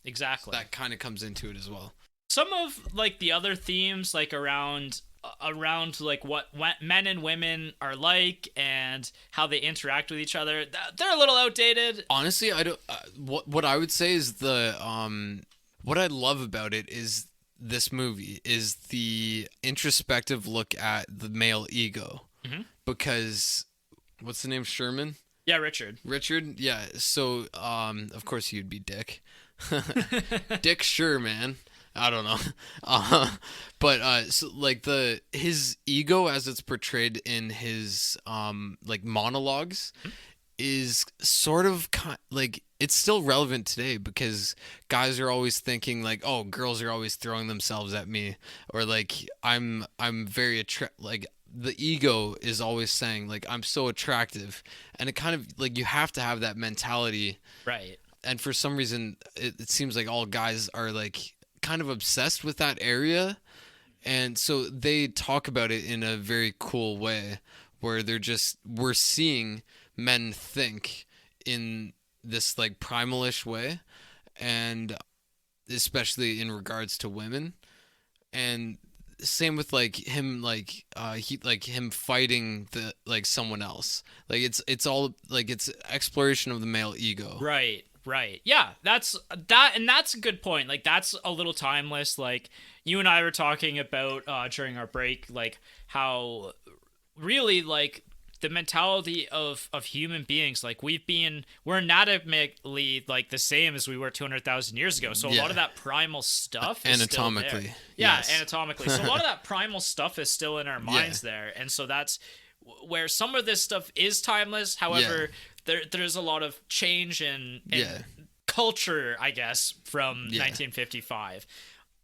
exactly. So that kind of comes into it as well. Some of like the other themes, like around like what men and women are like and how they interact with each other, they're a little outdated. Honestly, I don't. What I would say is what I love about it is this movie is the introspective look at the male ego, because what's the name? Sherman. Yeah, Richard. Yeah. So, of course you'd be Dick. Dick Sherman. I don't know. But so like his ego as it's portrayed in his like monologues is sort of like, it's still relevant today, because guys are always thinking like, oh, girls are always throwing themselves at me, or like I'm very like the ego is always saying like, I'm so attractive, and it kind of like, you have to have that mentality, right? And for some reason it seems like all guys are like kind of obsessed with that area, and so they talk about it in a very cool way where we're seeing men think in this like primalish way, and especially in regards to women, and same with like him, him fighting the like someone else. Like it's all like it's exploration of the male ego. Right. Yeah, that's a good point. Like that's a little timeless. Like you and I were talking about during our break, like how really like the mentality of human beings, like we're anatomically like the same as we were 200,000 years ago. So a lot of that primal stuff is anatomically. Still there. Yeah, Yes. anatomically. So a lot of that primal stuff is still in our minds there. And so that's where some of this stuff is timeless. However, there's a lot of change in culture, I guess, from 1955.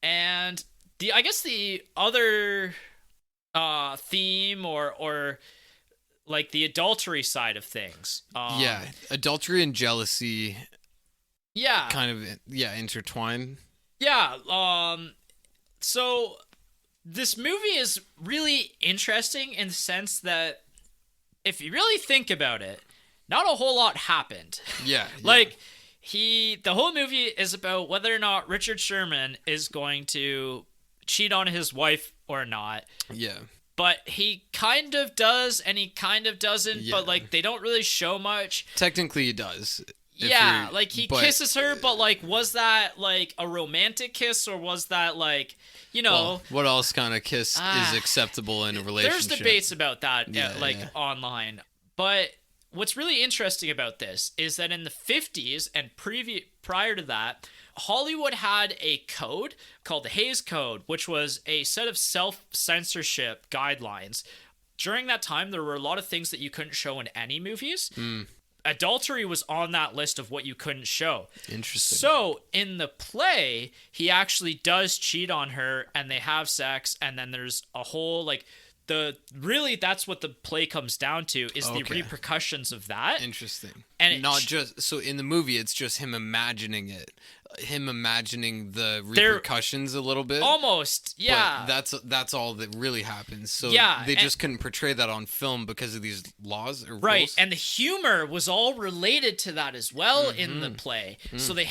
And I guess the other theme or like the adultery side of things. Adultery and jealousy. Yeah. Kind of intertwined. Yeah. So this movie is really interesting in the sense that if you really think about it, not a whole lot happened. Yeah. Like the whole movie is about whether or not Richard Sherman is going to cheat on his wife or not. Yeah. But he kind of does and he kind of doesn't, but like they don't really show much. Technically he does. Yeah, like he kisses her, but like was that like a romantic kiss or was that like, you know, well, what else kind of kiss is acceptable in a relationship? There's debates about that online. But what's really interesting about this is that in the 50s and prior to that, Hollywood had a code called the Hays Code, which was a set of self-censorship guidelines. During that time, there were a lot of things that you couldn't show in any movies. Adultery was on that list of what you couldn't show. Interesting. So in the play, he actually does cheat on her and they have sex, and then there's a whole like that's what the play comes down to is the repercussions of that. Interesting. And not just so in the movie it's just him imagining it. Him imagining the repercussions a little bit. Almost, yeah. But that's all that really happens. So they just couldn't portray that on film because of these laws or right. rules. And the humor was all related to that as well in the play. So they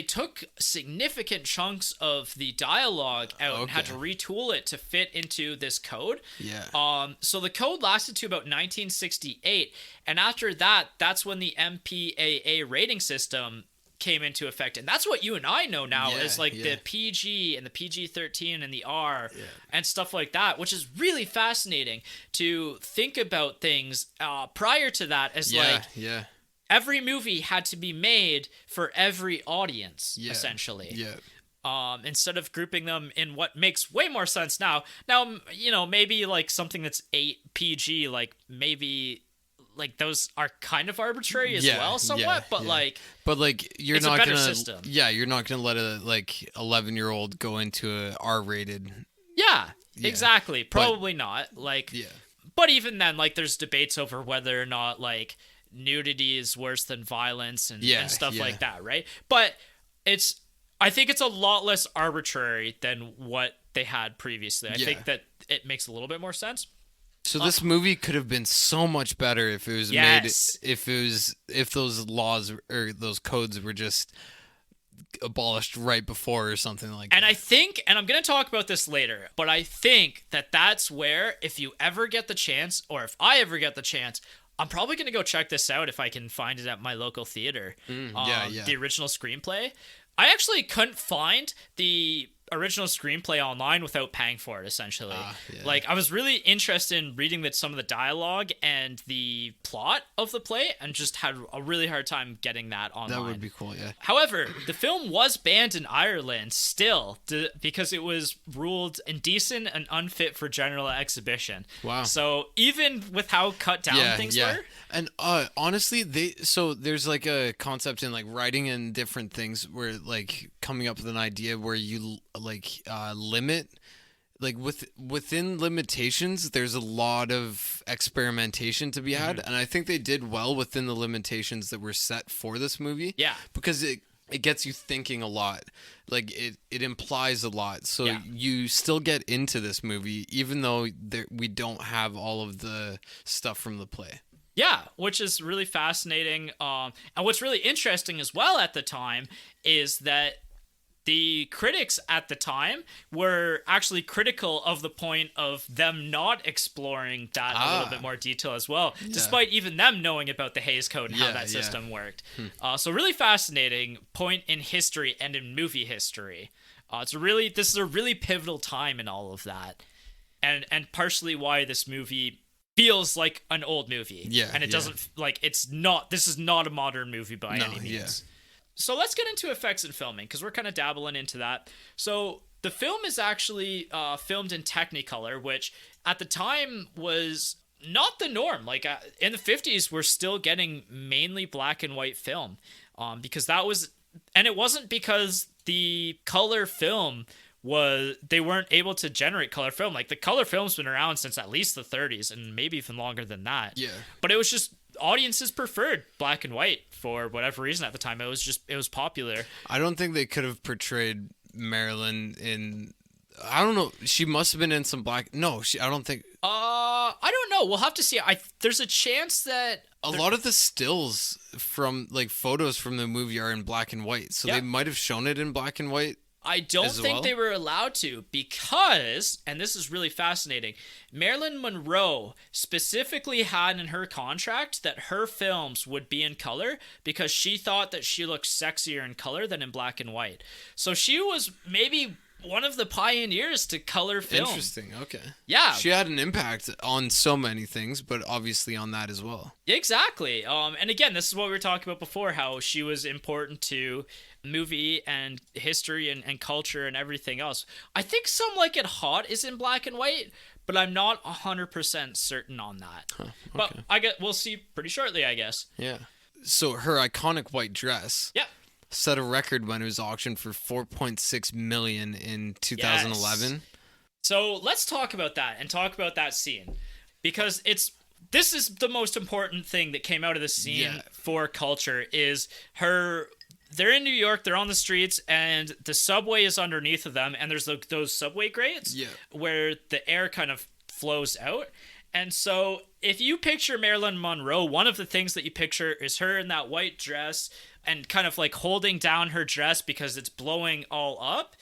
took significant chunks of the dialogue out and had to retool it to fit into this code. Yeah. So the code lasted to about 1968, and after that, that's when the MPAA rating system came into effect, and that's what you and I know now is like the PG and the PG-13 and the R and stuff like that, which is really fascinating to think about things prior to that as every movie had to be made for every audience essentially. Instead of grouping them in what makes way more sense now, you know, maybe like something that's 8 PG, like maybe like those are kind of arbitrary as well somewhat, but like you're it's not a better gonna system. You're not gonna let a like 11-year-old go into a R-rated. Exactly, probably not, like but even then, like there's debates over whether or not like nudity is worse than violence and stuff like that, right? But I think it's a lot less arbitrary than what they had previously. I think that it makes a little bit more sense. So this movie could have been so much better if it was made if those laws or those codes were just abolished right before or something like that. And I think, and I'm going to talk about this later, but I think that that's where if you ever get the chance, or if I ever get the chance, I'm probably going to go check this out if I can find it at my local theater. The original screenplay. I actually couldn't find the original screenplay online without paying for it, essentially. Like, I was really interested in reading some of the dialogue and the plot of the play, and just had a really hard time getting that online. That would be cool, yeah. However, the film was banned in Ireland still because it was ruled indecent and unfit for general exhibition. Wow. So even with how cut down things were. And honestly, there's like a concept in like writing and different things where like coming up with an idea where you like limit, like within limitations there's a lot of experimentation to be had, and I think they did well within the limitations that were set for this movie, because it gets you thinking a lot, like it implies a lot, so you still get into this movie even though we don't have all of the stuff from the play. Yeah, which is really fascinating. And what's really interesting as well at the time is that the critics at the time were actually critical of the point of them not exploring that in a little bit more detail as well, despite even them knowing about the Hays Code and how that system worked. So really fascinating point in history and in movie history. This is a really pivotal time in all of that, and partially why this movie feels like an old movie. And it doesn't this is not a modern movie by any means. So let's get into effects and filming, because we're kind of dabbling into that. So the film is actually filmed in Technicolor, which at the time was not the norm. Like in the 50s, we're still getting mainly black and white film, because that was, and it wasn't because the color film they weren't able to generate color film. Like the color film's been around since at least the 30s and maybe even longer than that. But it was just audiences preferred black and white for whatever reason at the time. It was popular. I don't think they could have portrayed Marilyn in, I don't know, she must have been in some black. No, I don't think. I don't know. We'll have to see. There's a chance that a lot of the stills from like photos from the movie are in black and white, so they might have shown it in black and white. I don't think they were allowed to, because, and this is really fascinating, Marilyn Monroe specifically had in her contract that her films would be in color because she thought that she looked sexier in color than in black and white. So she was maybe one of the pioneers to color film. Interesting. Okay. Yeah. She had an impact on so many things, but obviously on that as well. Exactly. And again, this is what we were talking about before, how she was important to movie and history and culture and everything else. I think Some Like It Hot is in black and white, but I'm not 100% certain on that. Okay. But we'll see pretty shortly, I guess. Yeah. So her iconic white dress. Yeah. Set a record when it was auctioned for $4.6 million in 2011. Yes. So let's talk about that and talk about that scene, because this is the most important thing that came out of the scene for culture. Is they're in New York, they're on the streets, and the subway is underneath of them, and there's those subway grates where the air kind of flows out. And so if you picture Marilyn Monroe, one of the things that you picture is her in that white dress and kind of like holding down her dress because it's blowing all up.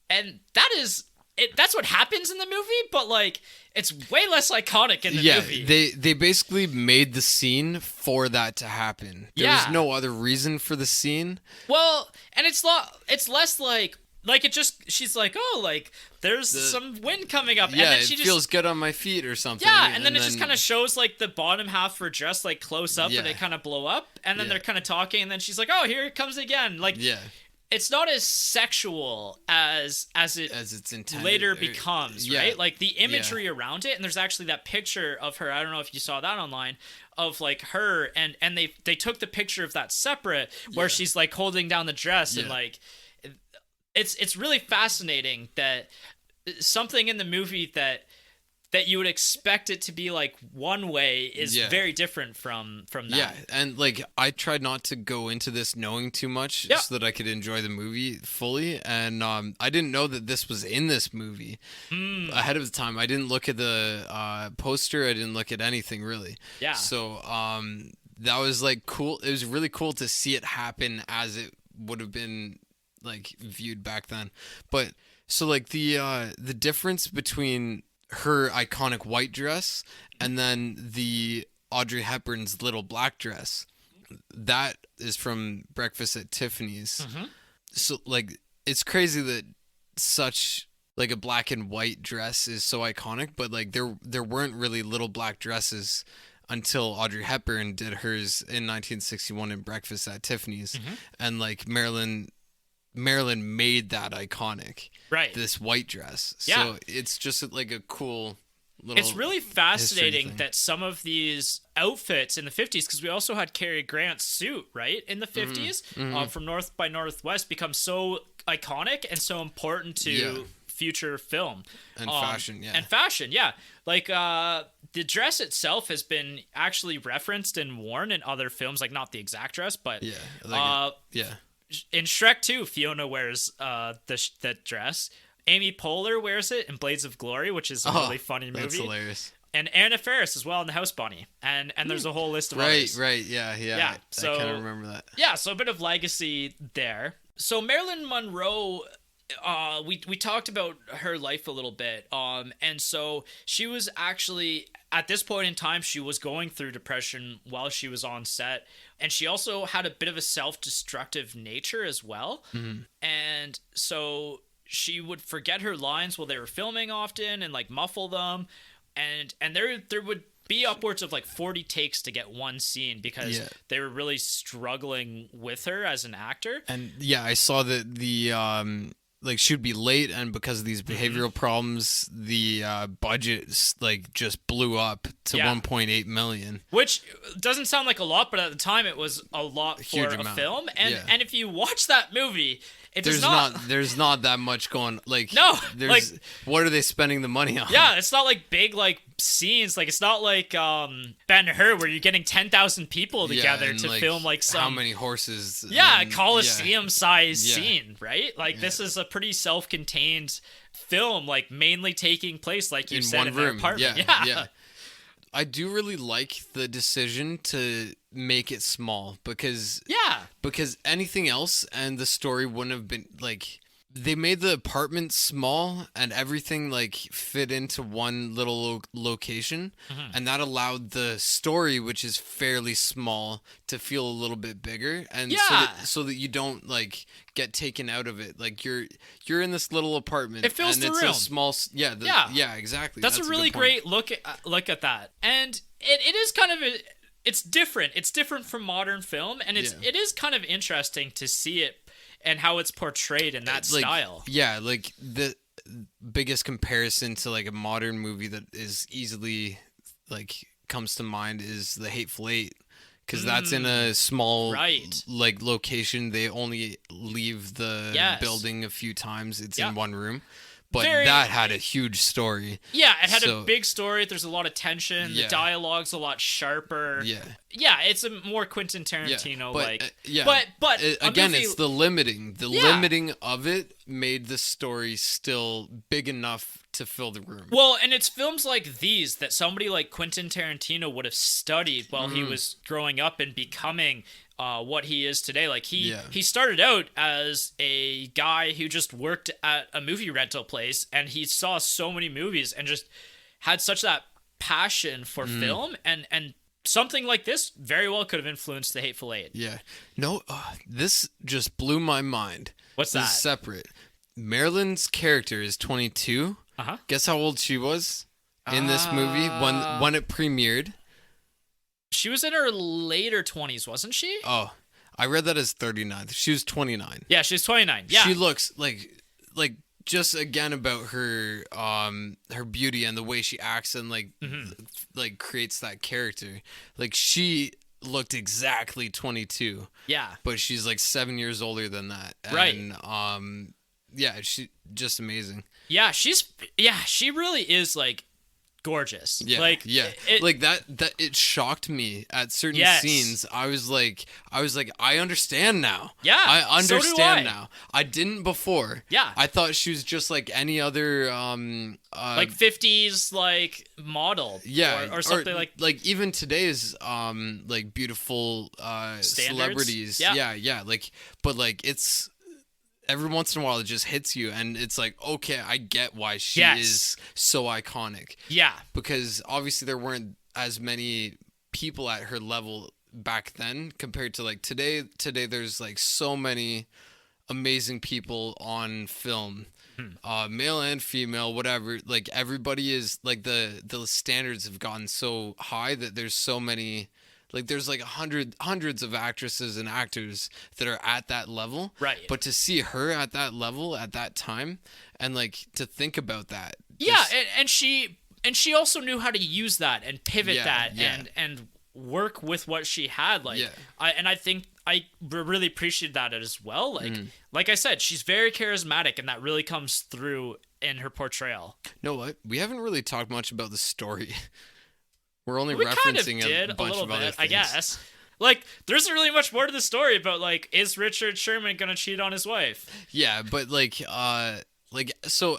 And that's what happens in the movie, but like it's way less iconic in the movie. They basically made the scene for that to happen. There was no other reason for the scene. Well, and it's less like it just, she's like, oh, like there's some wind coming up, and then she feels good on my feet or something. And then it just kind of shows like the bottom half of her dress like close up and they kind of blow up, and then they're kind of talking, and then she's like, oh, here it comes again. Like it's not as sexual as it's intended, later becomes, right? Like the imagery around it, and there's actually that picture of her, I don't know if you saw that online, of like her, and they took the picture of that separate where she's like holding down the dress and like it's really fascinating that something in the movie that you would expect it to be like one way is very different from that. Yeah, and like I tried not to go into this knowing too much so that I could enjoy the movie fully, and I didn't know that this was in this movie ahead of the time. I didn't look at the poster. I didn't look at anything really. Yeah. So that was like cool. It was really cool to see it happen as it would have been like viewed back then. But so like the difference between her iconic white dress and then the Audrey Hepburn's little black dress, that is from Breakfast at Tiffany's. So like it's crazy that such like a black and white dress is so iconic, but like there weren't really little black dresses until Audrey Hepburn did hers in 1961 in Breakfast at Tiffany's. And like Marilyn made that iconic, right? This white dress. So it's just like a cool little. It's really fascinating that some of these outfits in the 50s, because we also had Cary Grant's suit, right, in the 50s, from North by Northwest, become so iconic and so important to future film and fashion. Like the dress itself has been actually referenced and worn in other films, like not the exact dress, but in Shrek 2, Fiona wears that dress. Amy Poehler wears it in Blades of Glory, which is a really funny movie. That's hilarious. And Anna Faris as well in The House Bunny. And there's a whole list of others. Right, yeah. So, I kind of remember that. Yeah, so a bit of legacy there. So Marilyn Monroe, we talked about her life a little bit, and so she was actually at this point in time she was going through depression while she was on set, and she also had a bit of a self-destructive nature as well, and so she would forget her lines while they were filming often and like muffle them, and there would be upwards of like 40 takes to get one scene because they were really struggling with her as an actor. And yeah, I saw that the like she would be late, and because of these behavioral problems, the budget like just blew up to 1.8 million. Which doesn't sound like a lot, but at the time it was a lot for a film. And if you watch that movie, there's not that much going like what are they spending the money on? Yeah, it's not like big like scenes, like it's not like Ben-Hur where you're getting 10,000 people together to like, film like some how many horses Coliseum size scene, right? Like this is a pretty self-contained film, like mainly taking place like you said in their apartment. Yeah. I do really like the decision to make it small because anything else and the story wouldn't have been like they made the apartment small and everything like fit into one little location, and that allowed the story, which is fairly small, to feel a little bit bigger, and so that you don't like get taken out of it. Like you're in this little apartment. It fills the room. A small, exactly. That's a really great look at that, and it is kind of it's different. It's different from modern film, and it is kind of interesting to see it. And how it's portrayed in that style. Yeah, like the biggest comparison to like a modern movie that is easily like comes to mind is The Hateful Eight, because that's in a small like location. They only leave the building a few times. It's in one room. But that had a huge story. Yeah, it had a big story. There's a lot of tension. The dialogue's a lot sharper. Yeah, it's a more Quentin Tarantino like. But again, it's the limiting. The limiting of it made the story still big enough to fill the room. Well, and it's films like these that somebody like Quentin Tarantino would have studied while he was growing up and becoming what he is today. Like he started out as a guy who just worked at a movie rental place, and he saw so many movies and just had such that passion for film, and something like this very well could have influenced The Hateful Eight. Yeah. No, this just blew my mind. What's that? This is separate. Marilyn's character is 22. Guess how old she was in this movie when it premiered? She was in her later 20s, wasn't she? Oh, I read that as 39. She was 29. Yeah, she's 29. Yeah. She looks like just again about her her beauty and the way she acts and like creates that character. Like she looked exactly 22. Yeah. But she's like 7 years older than that. And, she just amazing. Yeah, she really is like gorgeous. Yeah, like like that it shocked me at certain scenes. I was like I understand now. Yeah, I understand now. I didn't before. Yeah, I thought she was just like any other like 50s like model. Yeah, or something like even today's like beautiful celebrities. Yeah, like but like it's. Every once in a while, it just hits you, and it's like, okay, I get why she is so iconic. Yeah. Because obviously there weren't as many people at her level back then compared to like today. Today, there's like so many amazing people on film, male and female, whatever. Like everybody is like the standards have gotten so high that there's so many. Like there's like hundreds of actresses and actors that are at that level. Right. But to see her at that level at that time and like to think about that. Yeah, and she also knew how to use that and pivot and work with what she had. Like I think I really appreciated that as well. Like I said, she's very charismatic, and that really comes through in her portrayal. You know what? We haven't really talked much about the story. We're only referencing a bunch of other things. I guess. Like, there isn't really much more to the story about, like, is Richard Sherman gonna cheat on his wife? Yeah, but, so,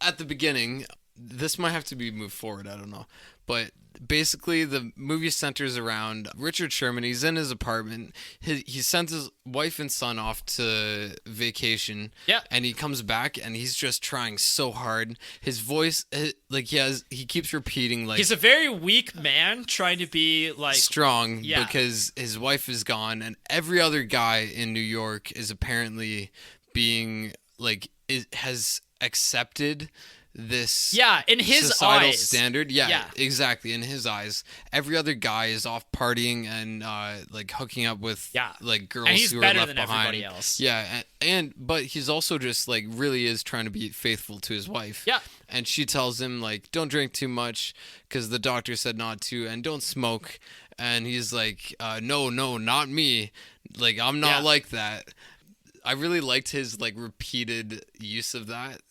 at the beginning, this might have to be moved forward, I don't know, but basically the movie centers around Richard Sherman. He's in his apartment. He sends his wife and son off to vacation. Yeah. And he comes back and he's just trying so hard. His voice, he keeps repeating like he's a very weak man trying to be like strong Yeah. because his wife is gone, and every other guy in New York is apparently being like has accepted this in his societal eyes. standard. Yeah, Yeah. exactly. In his eyes, every other guy is off partying and like hooking up with like girls and he's who are better left than behind. everybody else. Yeah, but he's also just like really is trying to be faithful to his wife. Yeah. And she tells him like, don't drink too much because the doctor said not to, and don't smoke. And he's like, no, not me. Like, I'm not like that. I really liked his like repeated use of that.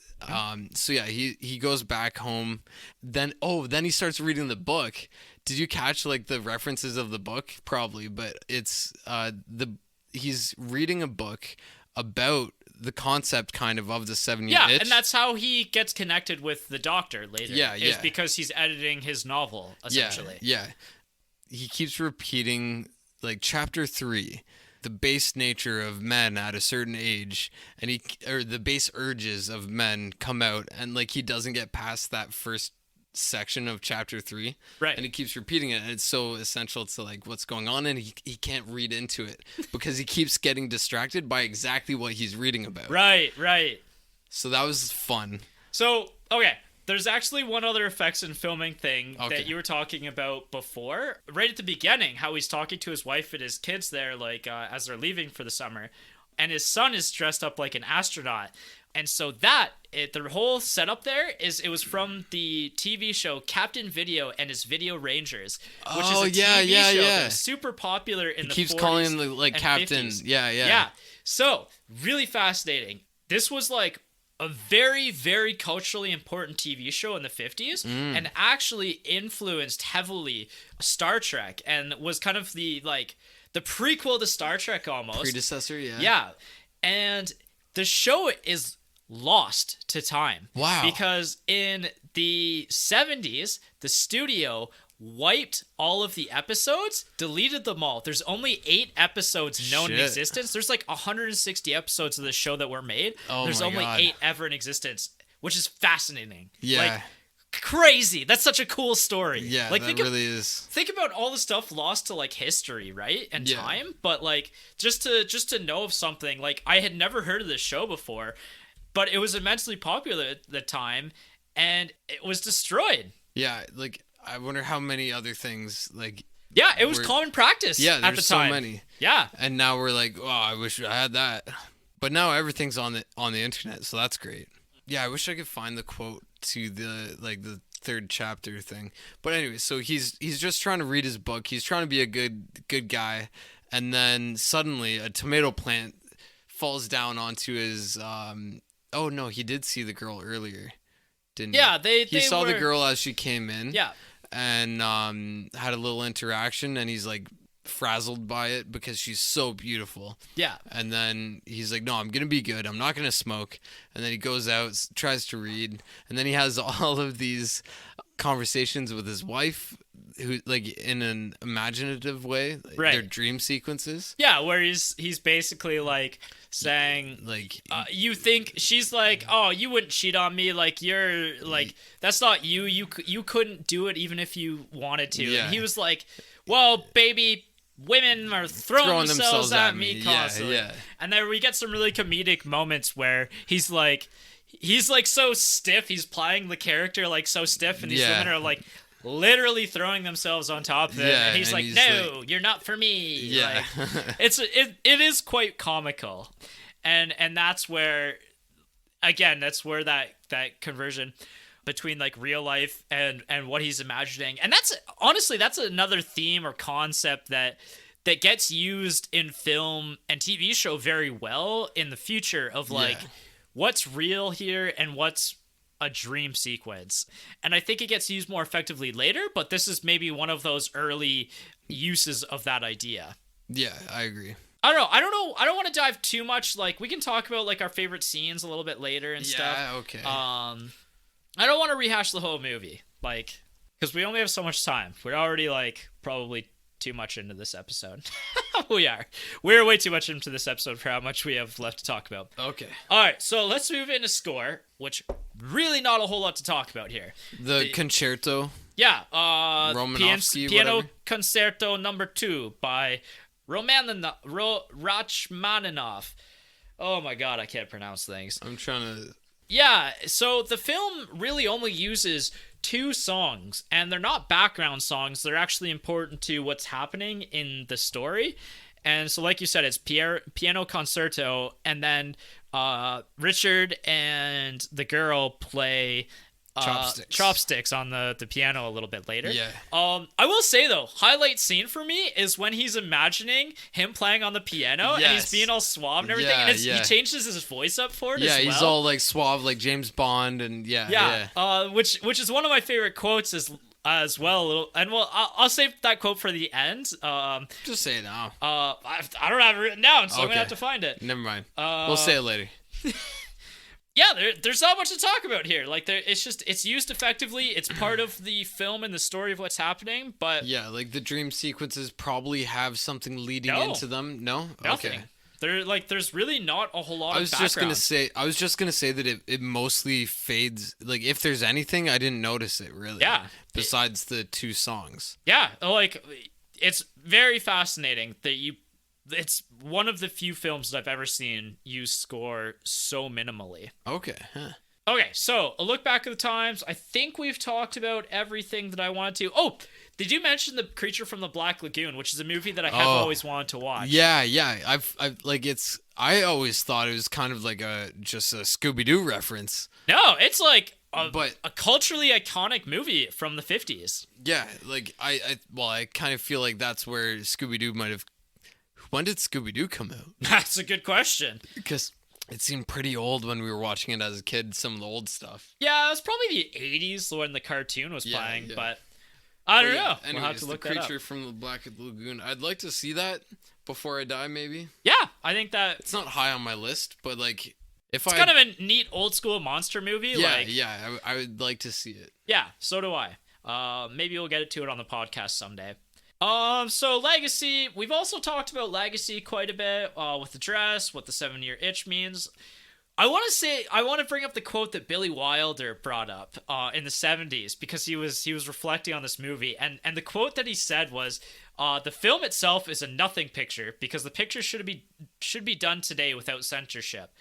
So yeah, he goes back home. Then he starts reading the book. Did you catch like the references of the book? Probably, but it's he's reading a book about the concept kind of the 7-year itch. And that's how he gets connected with the doctor later. Yeah. Is because he's editing his novel essentially. Yeah. He keeps repeating like chapter 3, the base nature of men at a certain age, and the base urges of men come out, and like he doesn't get past that first section of chapter 3, right? And he keeps repeating it, and it's so essential to like what's going on, and he can't read into it because he keeps getting distracted by exactly what he's reading about. Right. So that was fun. So okay, there's actually one other effects in filming thing that you were talking about before, right at the beginning, how he's talking to his wife and his kids there, like as they're leaving for the summer, and his son is dressed up like an astronaut. And so the whole setup there it was from the TV show Captain Video and his Video Rangers, which is a TV show that was super popular in the 40s. He keeps calling him like Captain. 50s. Yeah. So, really fascinating. This was like a very, very culturally important TV show in the 50s and actually influenced heavily Star Trek and was kind of the prequel to Star Trek almost. Predecessor, yeah. Yeah. And the show is lost to time. Wow. Because in the 70s, the studio wiped all of the episodes, deleted them all. There's only 8 episodes known in existence. There's like 160 episodes of the show that were made. There's only 8 ever in existence, which is fascinating. Yeah. Like, crazy. That's such a cool story. Yeah, like, that really is. Think about all the stuff lost to like history, right? And time. But like just to know of something, like I had never heard of this show before, but it was immensely popular at the time and it was destroyed. Yeah, like I wonder how many other things like it was common practice at the time. There's so many. Yeah. And now we're like, oh, I wish I had that. But now everything's on the internet, so that's great. Yeah, I wish I could find the quote to the third chapter thing. But anyway, so he's just trying to read his book. He's trying to be a good guy, and then suddenly a tomato plant falls down onto his oh no, he did see the girl earlier, didn't he? Yeah, he saw the girl as she came in. Yeah. And had a little interaction, and he's like frazzled by it because she's so beautiful. Yeah. And then he's like, no, I'm gonna be good, I'm not gonna smoke. And then he goes out, tries to read, and then he has all of these conversations with his wife, who like in an imaginative way, right? Their dream sequences. Yeah, where he's basically like saying like you think she's like, oh, you wouldn't cheat on me, like you're like that's not you couldn't do it even if you wanted to. And he was like, well, baby, women are throwing themselves at me constantly. Yeah. And then we get some really comedic moments where he's like so stiff, he's playing the character like so stiff, and these women are like literally throwing themselves on top of him, and he's like, no, you're not for me. Yeah. Like, it is quite comical, and that's where that conversion between like real life and what he's imagining, and that's another theme or concept that gets used in film and TV show very well in the future of like what's real here and what's a dream sequence. And I think it gets used more effectively later, but this is maybe one of those early uses of that idea. Yeah, I agree. I don't know. I don't want to dive too much. Like, we can talk about like our favorite scenes a little bit later and stuff. Yeah, okay. I don't want to rehash the whole movie. Like, because we only have so much time. We're already like probably too much into this episode. We're way too much into this episode for how much we have left to talk about. Okay. All right, so let's move into score, which really not a whole lot to talk about here. The concerto. Yeah, Romanovsky, Piano whatever. Concerto Number 2 by Rachmaninoff. Oh my god, I can't pronounce things. I'm trying to... Yeah, so the film really only uses 2 songs, and they're not background songs. They're actually important to what's happening in the story. And so, like you said, it's piano concerto, and then Richard and the girl play chopsticks on the piano a little bit later. Yeah. I will say though, highlight scene for me is when he's imagining him playing on the piano and he's being all suave and everything, and he changes his voice up for it. Yeah, as well. he's all like suave, like James Bond, and which is one of my favorite quotes as well. And I'll save that quote for the end. Just say it now. I don't have it written down, so I'm gonna have to find it. Never mind. We'll say it later. Yeah, there's not much to talk about here. Like, it's used effectively. It's part of the film and the story of what's happening. But yeah, like the dream sequences probably have something leading into them. No, nothing. Okay. There's really not a whole lot of background. I was just gonna say that it mostly fades. Like, if there's anything, I didn't notice it really. Yeah. Besides the 2 songs. Yeah, like, it's very fascinating that it's one of the few films that I've ever seen use score so minimally. Okay. Huh. Okay, so a look back at the times. I think we've talked about everything that I wanted to. Oh, did you mention The Creature from the Black Lagoon, which is a movie that I have always wanted to watch? Yeah. I always thought it was kind of like just a Scooby-Doo reference. No, it's like a culturally iconic movie from the 50s. Yeah, like I kind of feel like that's where Scooby-Doo might have. When did Scooby-Doo come out? That's a good question. Because it seemed pretty old when we were watching it as a kid, some of the old stuff. Yeah, it was probably the 80s when the cartoon was playing, but I don't know. Anyways, we'll have to look The that up. Creature from the Black Lagoon. I'd like to see that before I die, maybe. Yeah, I think that... It's not high on my list, but like... It's kind of a neat old school monster movie. Yeah, I would like to see it. Yeah, so do I. Maybe we'll get to it on the podcast someday. So Legacy, we've also talked about Legacy quite a bit, with the dress, what the 7-year itch means. I want to bring up the quote that Billy Wilder brought up, in the 70s, because he was reflecting on this movie, and the quote that he said was, the film itself is a nothing picture, because the picture should be done today without censorship.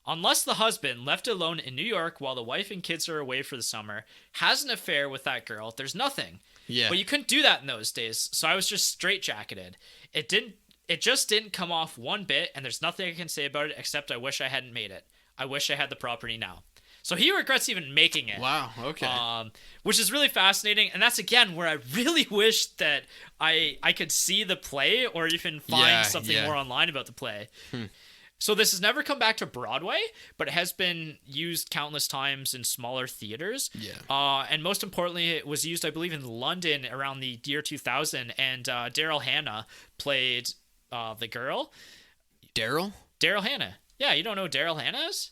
Unless the husband, left alone in New York while the wife and kids are away for the summer, has an affair with that girl, there's nothing. Yeah. But you couldn't do that in those days, so I was just straitjacketed. It just didn't come off one bit, and there's nothing I can say about it except I wish I hadn't made it. I wish I had the property now. So he regrets even making it. Wow, okay. Which is really fascinating, and that's again where I really wish that I could see the play or even find something more online about the play. So this has never come back to Broadway, but it has been used countless times in smaller theaters. Yeah. And most importantly, it was used, I believe, in London around the year 2000, and Daryl Hannah played the girl. Daryl Hannah. Yeah, you don't know who Daryl Hannah is?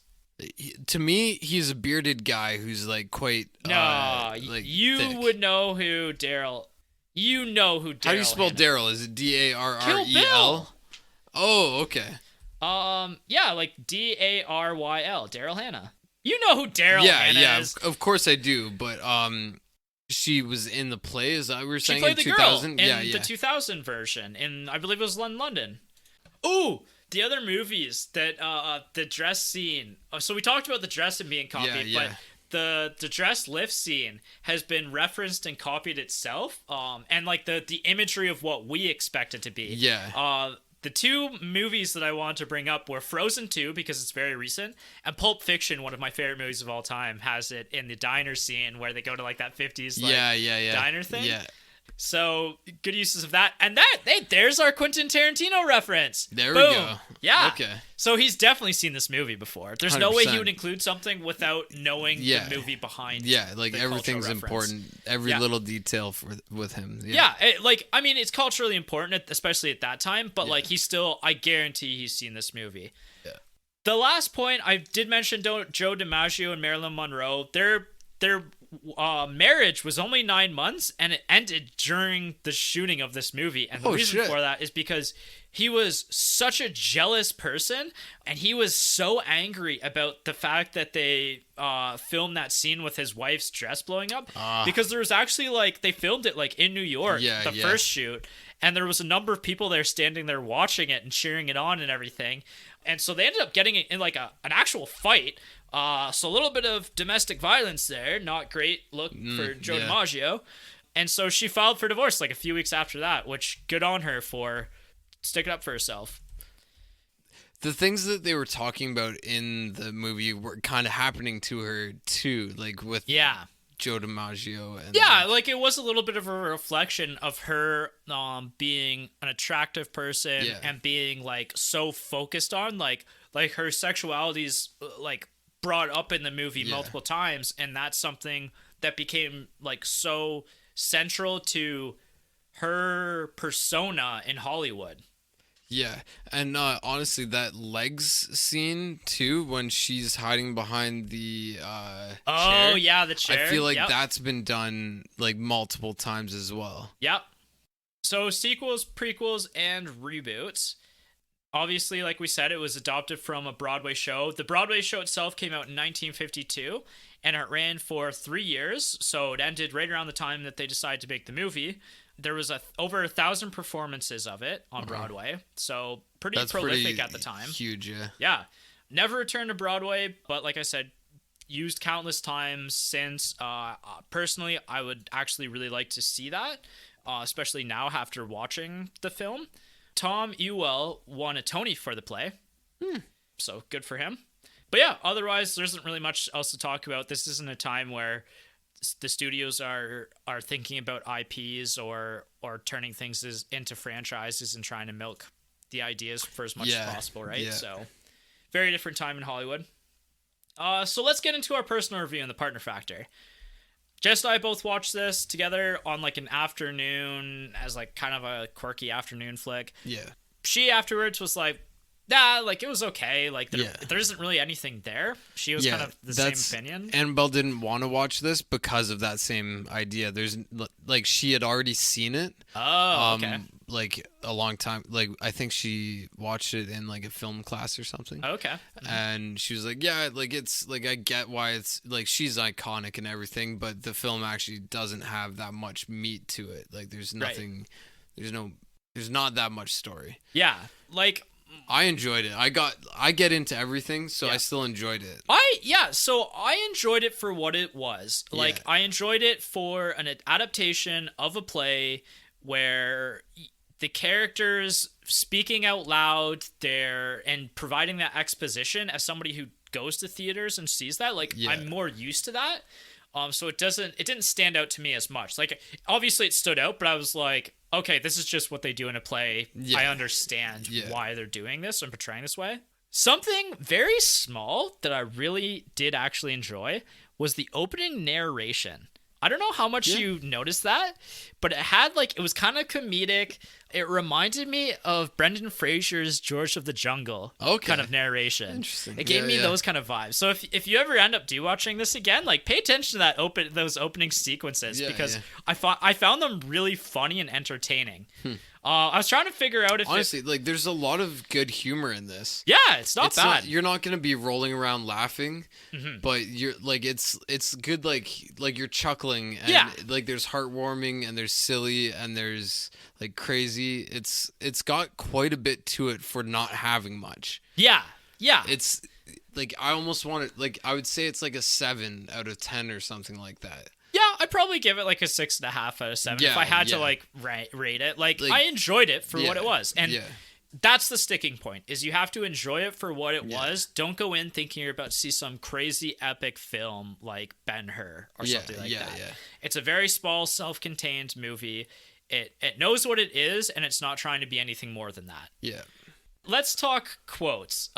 To me, he's a bearded guy who's like quite. No, like you thick. would know who Daryl. You know who Daryl. How do you spell Hannah. Daryl? Is it Darrel? Kill Bill. Oh, okay. Yeah, like Daryl. Daryl Hannah. You know who Daryl Hannah is. Of course I do, but she was in the play. Is that what we were saying? She played in the 2000? girl in the 2000 version, and I believe it was in London. Ooh, the other movies that the dress scene. So we talked about the dress and being copied, but the dress lift scene has been referenced and copied itself. And like the imagery of what we expect it to be. Yeah. The 2 movies that I wanted to bring up were Frozen 2, because it's very recent, and Pulp Fiction, one of my favorite movies of all time, has it in the diner scene where they go to like that 50s diner thing. Yeah. So good uses of that, and there's our Quentin Tarantino reference. There Boom. we go. Yeah. Okay. So he's definitely seen this movie before. There's no way he 100%. would include something without knowing the movie behind. Yeah, like the everything's cultural reference. important. Every little detail with him. Yeah, it's culturally important, especially at that time. But like, I guarantee he's seen this movie. Yeah. The last point I did mention, Joe DiMaggio and Marilyn Monroe. They're marriage was only 9 months, and it ended during the shooting of this movie. And the reason for that is because he was such a jealous person, and he was so angry about the fact that they filmed that scene with his wife's dress blowing up, because there was actually like they filmed it like in New York, first shoot, and there was a number of people there standing there watching it and cheering it on and everything. And so they ended up getting in like an actual fight. So a little bit of domestic violence there. Not great look for Joe DiMaggio. And so she filed for divorce like a few weeks after that, which good on her for sticking up for herself. The things that they were talking about in the movie were kind of happening to her too, like with Joe DiMaggio. And like it was a little bit of a reflection of her being an attractive person and being like so focused on like her sexuality's like brought up in the movie multiple times, and that's something that became like so central to her persona in Hollywood. Yeah, and honestly, that legs scene too, when she's hiding behind the chair. The chair. I feel like that's been done like multiple times as well. Yep. So sequels, prequels, and reboots. Obviously, like we said, it was adopted from a Broadway show. The Broadway show itself came out in 1952, and it ran for 3 years. So it ended right around the time that they decided to make the movie. There was over 1,000 performances of it on Broadway, so that's prolific at the time. Huge, yeah. Yeah. Never returned to Broadway, but like I said, used countless times since. Personally, I would actually really like to see that, especially now after watching the film. Tom Ewell won a Tony for the play, so good for him. But yeah, otherwise, there isn't really much else to talk about. This isn't a time where the studios are thinking about IPs or turning things into franchises and trying to milk the ideas for as much as possible, right? Yeah. So very different time in Hollywood. So let's get into our personal review and the partner factor. Jess and I both watched this together on like an afternoon as like kind of a quirky afternoon flick. Yeah. She afterwards was like, nah, like it was okay. Like there isn't really anything there. She was kind of the same opinion. Annabelle didn't want to watch this because of that same idea. There's like she had already seen it. Oh, okay. Like a long time. Like I think she watched it in like a film class or something. Okay. And she was like, yeah, like it's like I get why it's like she's iconic and everything, but the film actually doesn't have that much meat to it. Like there's nothing. Right. There's not that much story. Yeah. Like I enjoyed it. I get into everything, so I still enjoyed it. So I enjoyed it for what it was. Like I enjoyed it for an adaptation of a play where the characters speaking out loud there and providing that exposition as somebody who goes to theaters and sees that, like I'm more used to that. So it didn't stand out to me as much. Like obviously it stood out, but I was like, okay, this is just what they do in a play. I understand why they're doing this and portraying this way. Something very small that I really did actually enjoy was the opening narration. I don't know how much you noticed that, but it was kind of comedic. It reminded me of Brendan Fraser's George of the Jungle kind of narration. Interesting. It gave me those kind of vibes. So if you ever end up watching this again, like pay attention to those opening sequences because I found them really funny and entertaining. I was trying to figure out if honestly, like there's a lot of good humor in this. Yeah, it's not bad. You're not gonna be rolling around laughing, but you're like it's good. Like you're chuckling and like there's heartwarming and there's silly and there's like crazy. It's got quite a bit to it for not having much. Yeah. It's like I almost want it. Like I would say it's like a 7 out of 10 or something like that. Yeah, I'd probably give it like a 6.5 out of 7 if I had to like rate it. Like I enjoyed it for what it was, and that's the sticking point: is you have to enjoy it for what it was. Don't go in thinking you're about to see some crazy epic film like Ben-Hur or something like that. Yeah. It's a very small, self-contained movie. It knows what it is, and it's not trying to be anything more than that. Yeah. Let's talk quotes.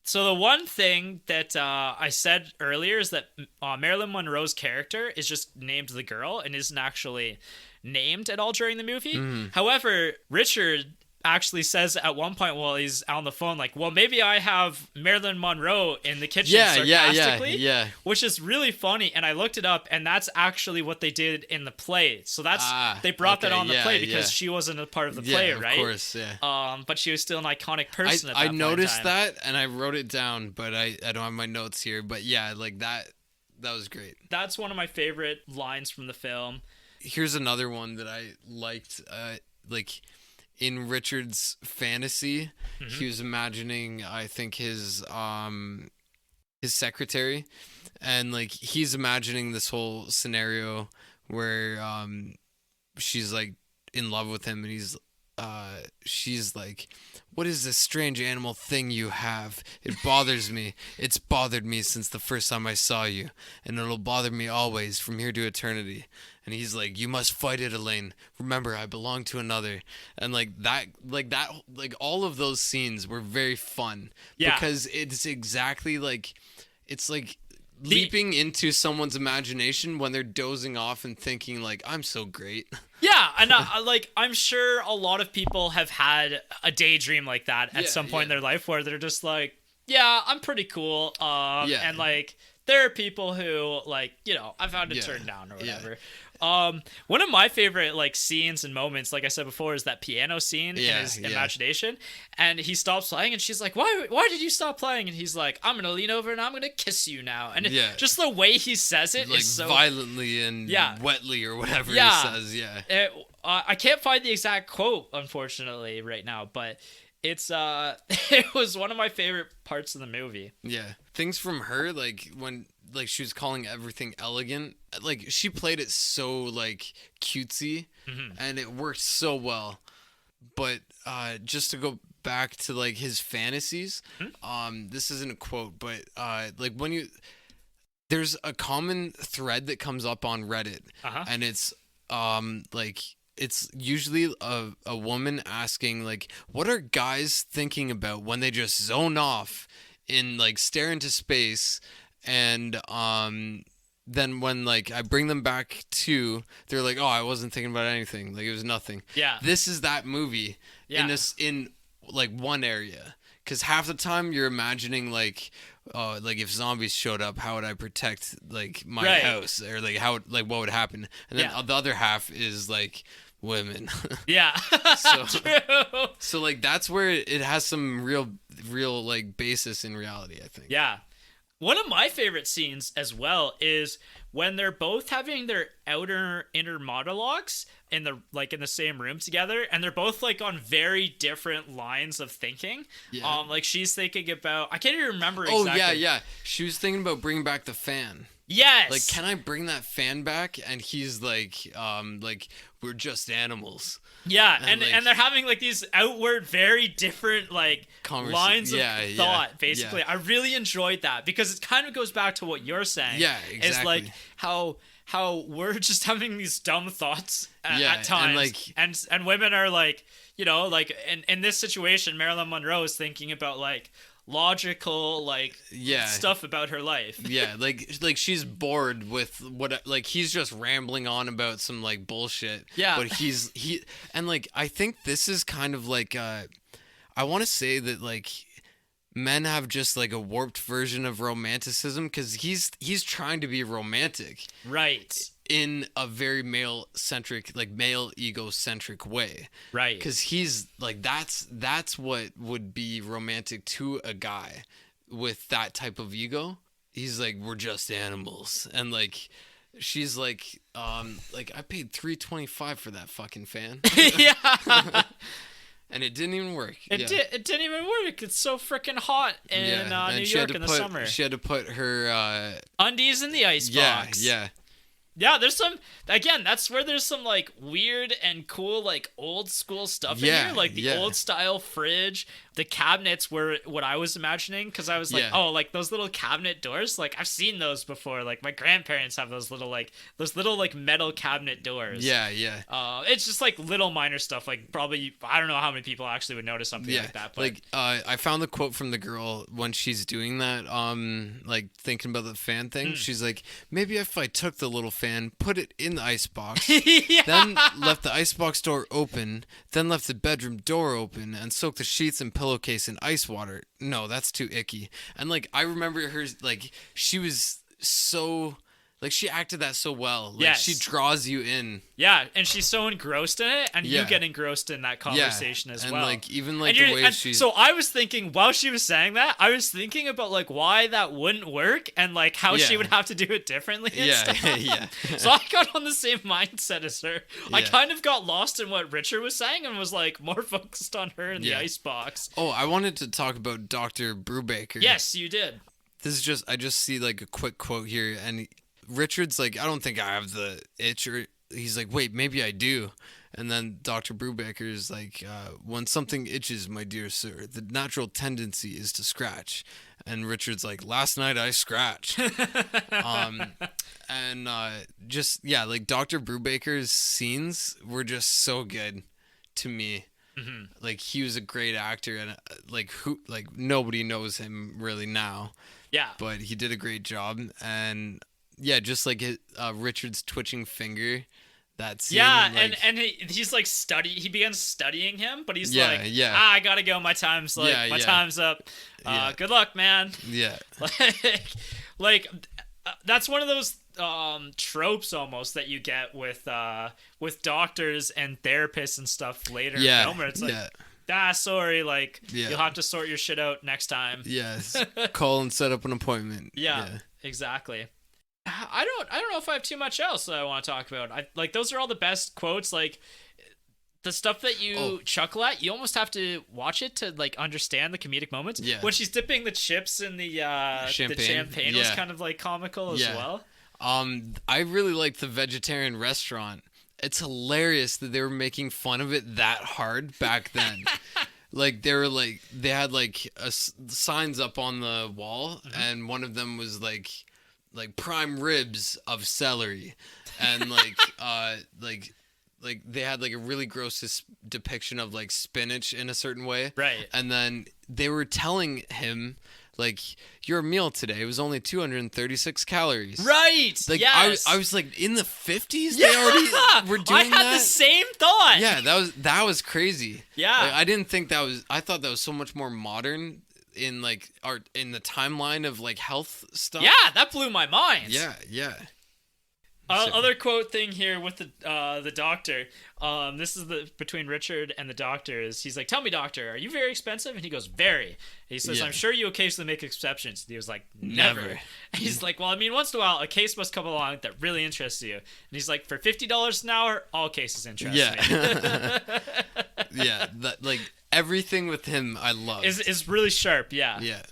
So the one thing that I said earlier is that Marilyn Monroe's character is just named the girl and isn't actually named at all during the movie. However, Richard actually says at one point while he's on the phone, like, well, maybe I have Marilyn Monroe in the kitchen sarcastically, which is really funny. And I looked it up, and that's actually what they did in the play. So that's they brought that on the play because she wasn't a part of the play, right? Of course, but she was still an iconic person at that point. I noticed that, and I wrote it down, but I don't have my notes here. But yeah, like that was great. That's one of my favorite lines from the film. Here's another one that I liked, like in Richard's fantasy, he was imagining, I think, his secretary, and like he's imagining this whole scenario where she's like in love with him, and she's like, what is this strange animal thing you have? It bothers me. It's bothered me since the first time I saw you, and it'll bother me always from here to eternity. And he's like, you must fight it, Elaine. Remember, I belong to another. And like all of those scenes were very fun. Yeah. Because it's exactly like, it's like leaping into someone's imagination when they're dozing off and thinking like, I'm so great. Yeah, and I'm sure a lot of people have had a daydream like that at some point in their life where they're just like, yeah, I'm pretty cool. And like, there are people who like, you know, I've had to turn down or whatever. Yeah. One of my favorite like scenes and moments, like I said before, is that piano scene in his imagination, and he stops playing, and she's like, "Why did you stop playing?" And he's like, "I'm gonna lean over and I'm gonna kiss you now." And just the way he says it, like, is so violently and wetly or whatever he says. Yeah, I can't find the exact quote, unfortunately, right now, but it's it was one of my favorite parts of the movie. Yeah, things from her, like when like she was calling everything elegant, like she played it so like cutesy, and it worked so well. But just to go back to like his fantasies, this isn't a quote, but like there's a common thread that comes up on Reddit, and it's like it's usually a woman asking like, what are guys thinking about when they just zone off and like stare into space, and then when like I bring them back to, they're like, oh, I wasn't thinking about anything, like it was nothing. Yeah, this is that movie in like one area, because half the time you're imagining like if zombies showed up, how would I protect like my house, or like how what would happen, and then the other half is like women. Yeah. so like that's where it has some real like basis in reality, I think. Yeah. One of my favorite scenes as well is when they're both having their inner monologues in the same room together, and they're both like on very different lines of thinking. Yeah. Like she's thinking about, I can't even remember exactly. Oh yeah. She was thinking about bringing back the fan. Yes. Like, can I bring that fan back? And he's like, we're just animals. Yeah, and they're having like these outward, very different like lines of thought. Basically, I really enjoyed that because it kind of goes back to what you're saying. Yeah, exactly. It's like how we're just having these dumb thoughts at times, and women are like, you know, like in this situation, Marilyn Monroe is thinking about like logical stuff about her life. Yeah, like she's bored with what, like he's just rambling on about some like bullshit. Yeah, but and like I think this is kind of like I want to say that like men have just like a warped version of romanticism, because he's trying to be romantic, right, in a very male-centric, like male egocentric way, right? Because he's like, that's what would be romantic to a guy with that type of ego. He's like, we're just animals, and like she's like I paid $325 for that fucking fan. Yeah. And it didn't even work. It didn't even work. It's so freaking hot in New York in the summer. She had to put her undies in the icebox. Yeah, there's some, again, that's where there's some like weird and cool like old school stuff in here, like the old style fridge. The cabinets were what I was imagining, because I was like, oh, like those little cabinet doors, like I've seen those before. Like my grandparents have those little metal cabinet doors. Yeah. It's just like little minor stuff. Like probably, I don't know how many people actually would notice something like that. But like I found the quote from the girl when she's doing that, like thinking about the fan thing. She's like, maybe if I took the little fan, put it in the icebox, Yeah. then left the icebox door open, then left the bedroom door open, and soaked the sheets and pillowcase in ice water. No, that's too icky. And like I remember her, like she was so, like she acted that so well. Like Yes. she draws you in. Yeah, and she's so engrossed in it, and you Yeah. get engrossed in that conversation as and well. like even like And the you're- way and she's so I was thinking while she was saying that, I was thinking about like why that wouldn't work and like how she Yeah. would have to do it differently and yeah, stuff. yeah. So I got on the same mindset as her. I Yeah. kind of got lost in what Richard was saying and was like more focused on her in the Yeah. icebox. Oh, I wanted to talk about Dr. Brubaker. Yes, you did. This is just, I just see like a quick quote here, and Richard's like, I don't think I have the itch, or he's like, wait, maybe I do. And then Dr. Brubaker's like, when something itches, my dear sir, the natural tendency is to scratch. And Richard's like, last night I scratched. And just, yeah, like Dr. Brubaker's scenes were just so good to me. Mm-hmm. Like he was a great actor, and like nobody knows him really now, Yeah. but he did a great job. And yeah, just like Richard's twitching finger, that scene. Yeah, like, and he's like he begins studying him, but he's Yeah, like, yeah. I gotta go, my time's like Yeah, my yeah. time's up. Yeah. Good luck, man. yeah, like that's one of those tropes almost that you get with doctors and therapists and stuff later in yeah, film where it's like, yeah, sorry, like Yeah. you'll have to sort your shit out next time. yes. Call and set up an appointment. Yeah, exactly. I don't know if I have too much else that I want to talk about. I like those are all the best quotes. Like the stuff that you chuckle at, you almost have to watch it to like understand the comedic moments. Yeah. When she's dipping the chips in the champagne was Yeah. kind of like comical as Yeah. well. I really like the vegetarian restaurant. It's hilarious that they were making fun of it that hard back then. Like they had like signs up on the wall, and one of them was like prime ribs of celery, and like they had like a really gross depiction of like spinach in a certain way. Right. And then they were telling him like, your meal today was only 236 calories. Right. Like yes. I was like, in the 50s yeah. they already were doing I had that? the same thought. Yeah, that was crazy. Yeah. Like, I didn't think that was, I thought that was so much more modern in like in the timeline of like health stuff. Yeah, that blew my mind. Yeah, yeah. Other quote thing here with the doctor. This is the between Richard and the doctor is he's like, "Tell me, doctor, are you very expensive?" And he goes, "Very." He says, Yeah. "I'm sure you occasionally make exceptions." And he was like, "Never." Never. And he's like, "Well, I mean, once in a while, a case must come along that really interests you." And he's like, "For $50 an hour, all cases interest me." Yeah. Yeah, that like everything with him I love. is really sharp. Yeah. Yeah.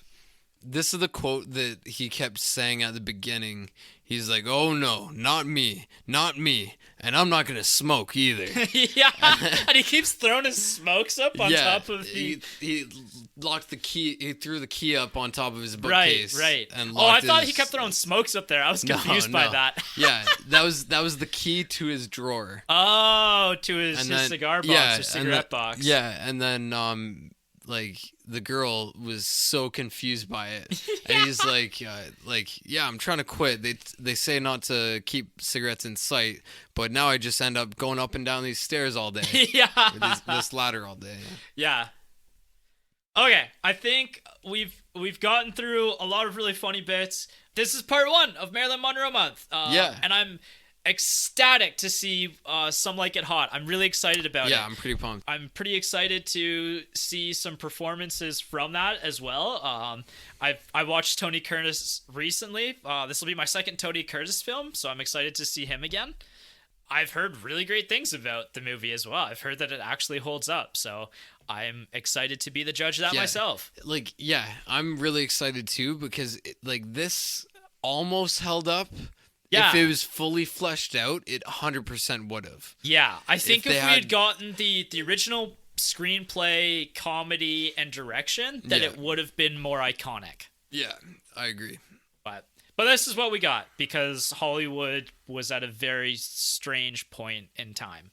This is the quote that he kept saying at the beginning. He's like, "Oh no, not me, and I'm not gonna smoke either." Yeah. And he keeps throwing his smokes up on top of the. He locked the key. He threw the key up on top of his Right, bookcase. right. And Oh, I locked thought his- he kept throwing smokes up there. I was No, confused by no. that. Yeah, that was the key to his drawer. Oh, to his And then- cigar box yeah, or and cigarette then- box. Yeah, and then like the girl was so confused by it, and he's like, yeah, I'm trying to quit. They say not to keep cigarettes in sight, but now I just end up going up and down these stairs all day, Yeah. or this ladder all day. Yeah. Okay, I think we've gotten through a lot of really funny bits. This is part 1 of Marilyn Monroe month. Yeah. And I'm ecstatic to see Some Like It Hot. I'm really excited about it. Yeah, I'm pretty pumped. I'm pretty excited to see some performances from that as well. I watched Tony Curtis recently. This will be my second Tony Curtis film, so I'm excited to see him again. I've heard really great things about the movie as well. I've heard that it actually holds up, so I'm excited to be the judge of that myself. Like, yeah, I'm really excited too, because this almost held up. Yeah. If it was fully fleshed out, it 100% would have. Yeah, I think if they we had had- gotten the original screenplay, comedy, and direction, then Yeah. it would have been more iconic. Yeah, I agree. But this is what we got, because Hollywood was at a very strange point in time.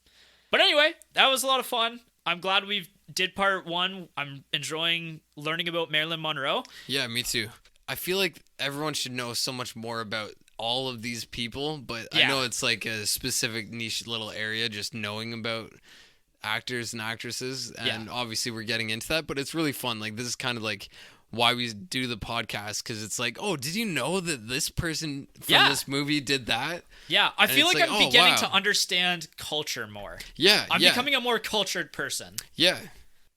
But anyway, that was a lot of fun. I'm glad we did part 1. I'm enjoying learning about Marilyn Monroe. Yeah, me too. I feel like everyone should know so much more about all of these people, but I know it's like a specific niche little area just knowing about actors and actresses, and obviously we're getting into that, but it's really fun. Like, this is kind of like why we do the podcast, because it's like, oh, did you know that this person from this movie did that? Yeah, I feel like I'm beginning to understand culture more. Yeah, I'm becoming a more cultured person. Yeah,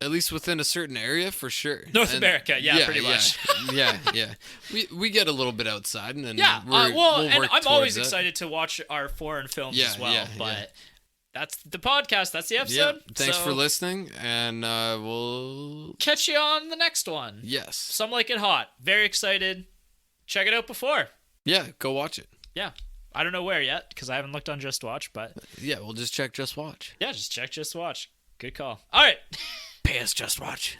at least within a certain area, for sure. North America, pretty much. Yeah. We get a little bit outside, and then we'll and I'm always it. excited to watch our foreign films as well. Yeah. But that's the podcast. That's the episode. Yeah. Thanks for listening, and we'll catch you on the next one. Yes. Some Like It Hot. Very excited. Check it out before. Yeah, go watch it. Yeah. I don't know where yet, because I haven't looked on Just Watch, but... Yeah, we'll just check Just Watch. Yeah, just check Just Watch. Good call. All right. Pay us Just Watch.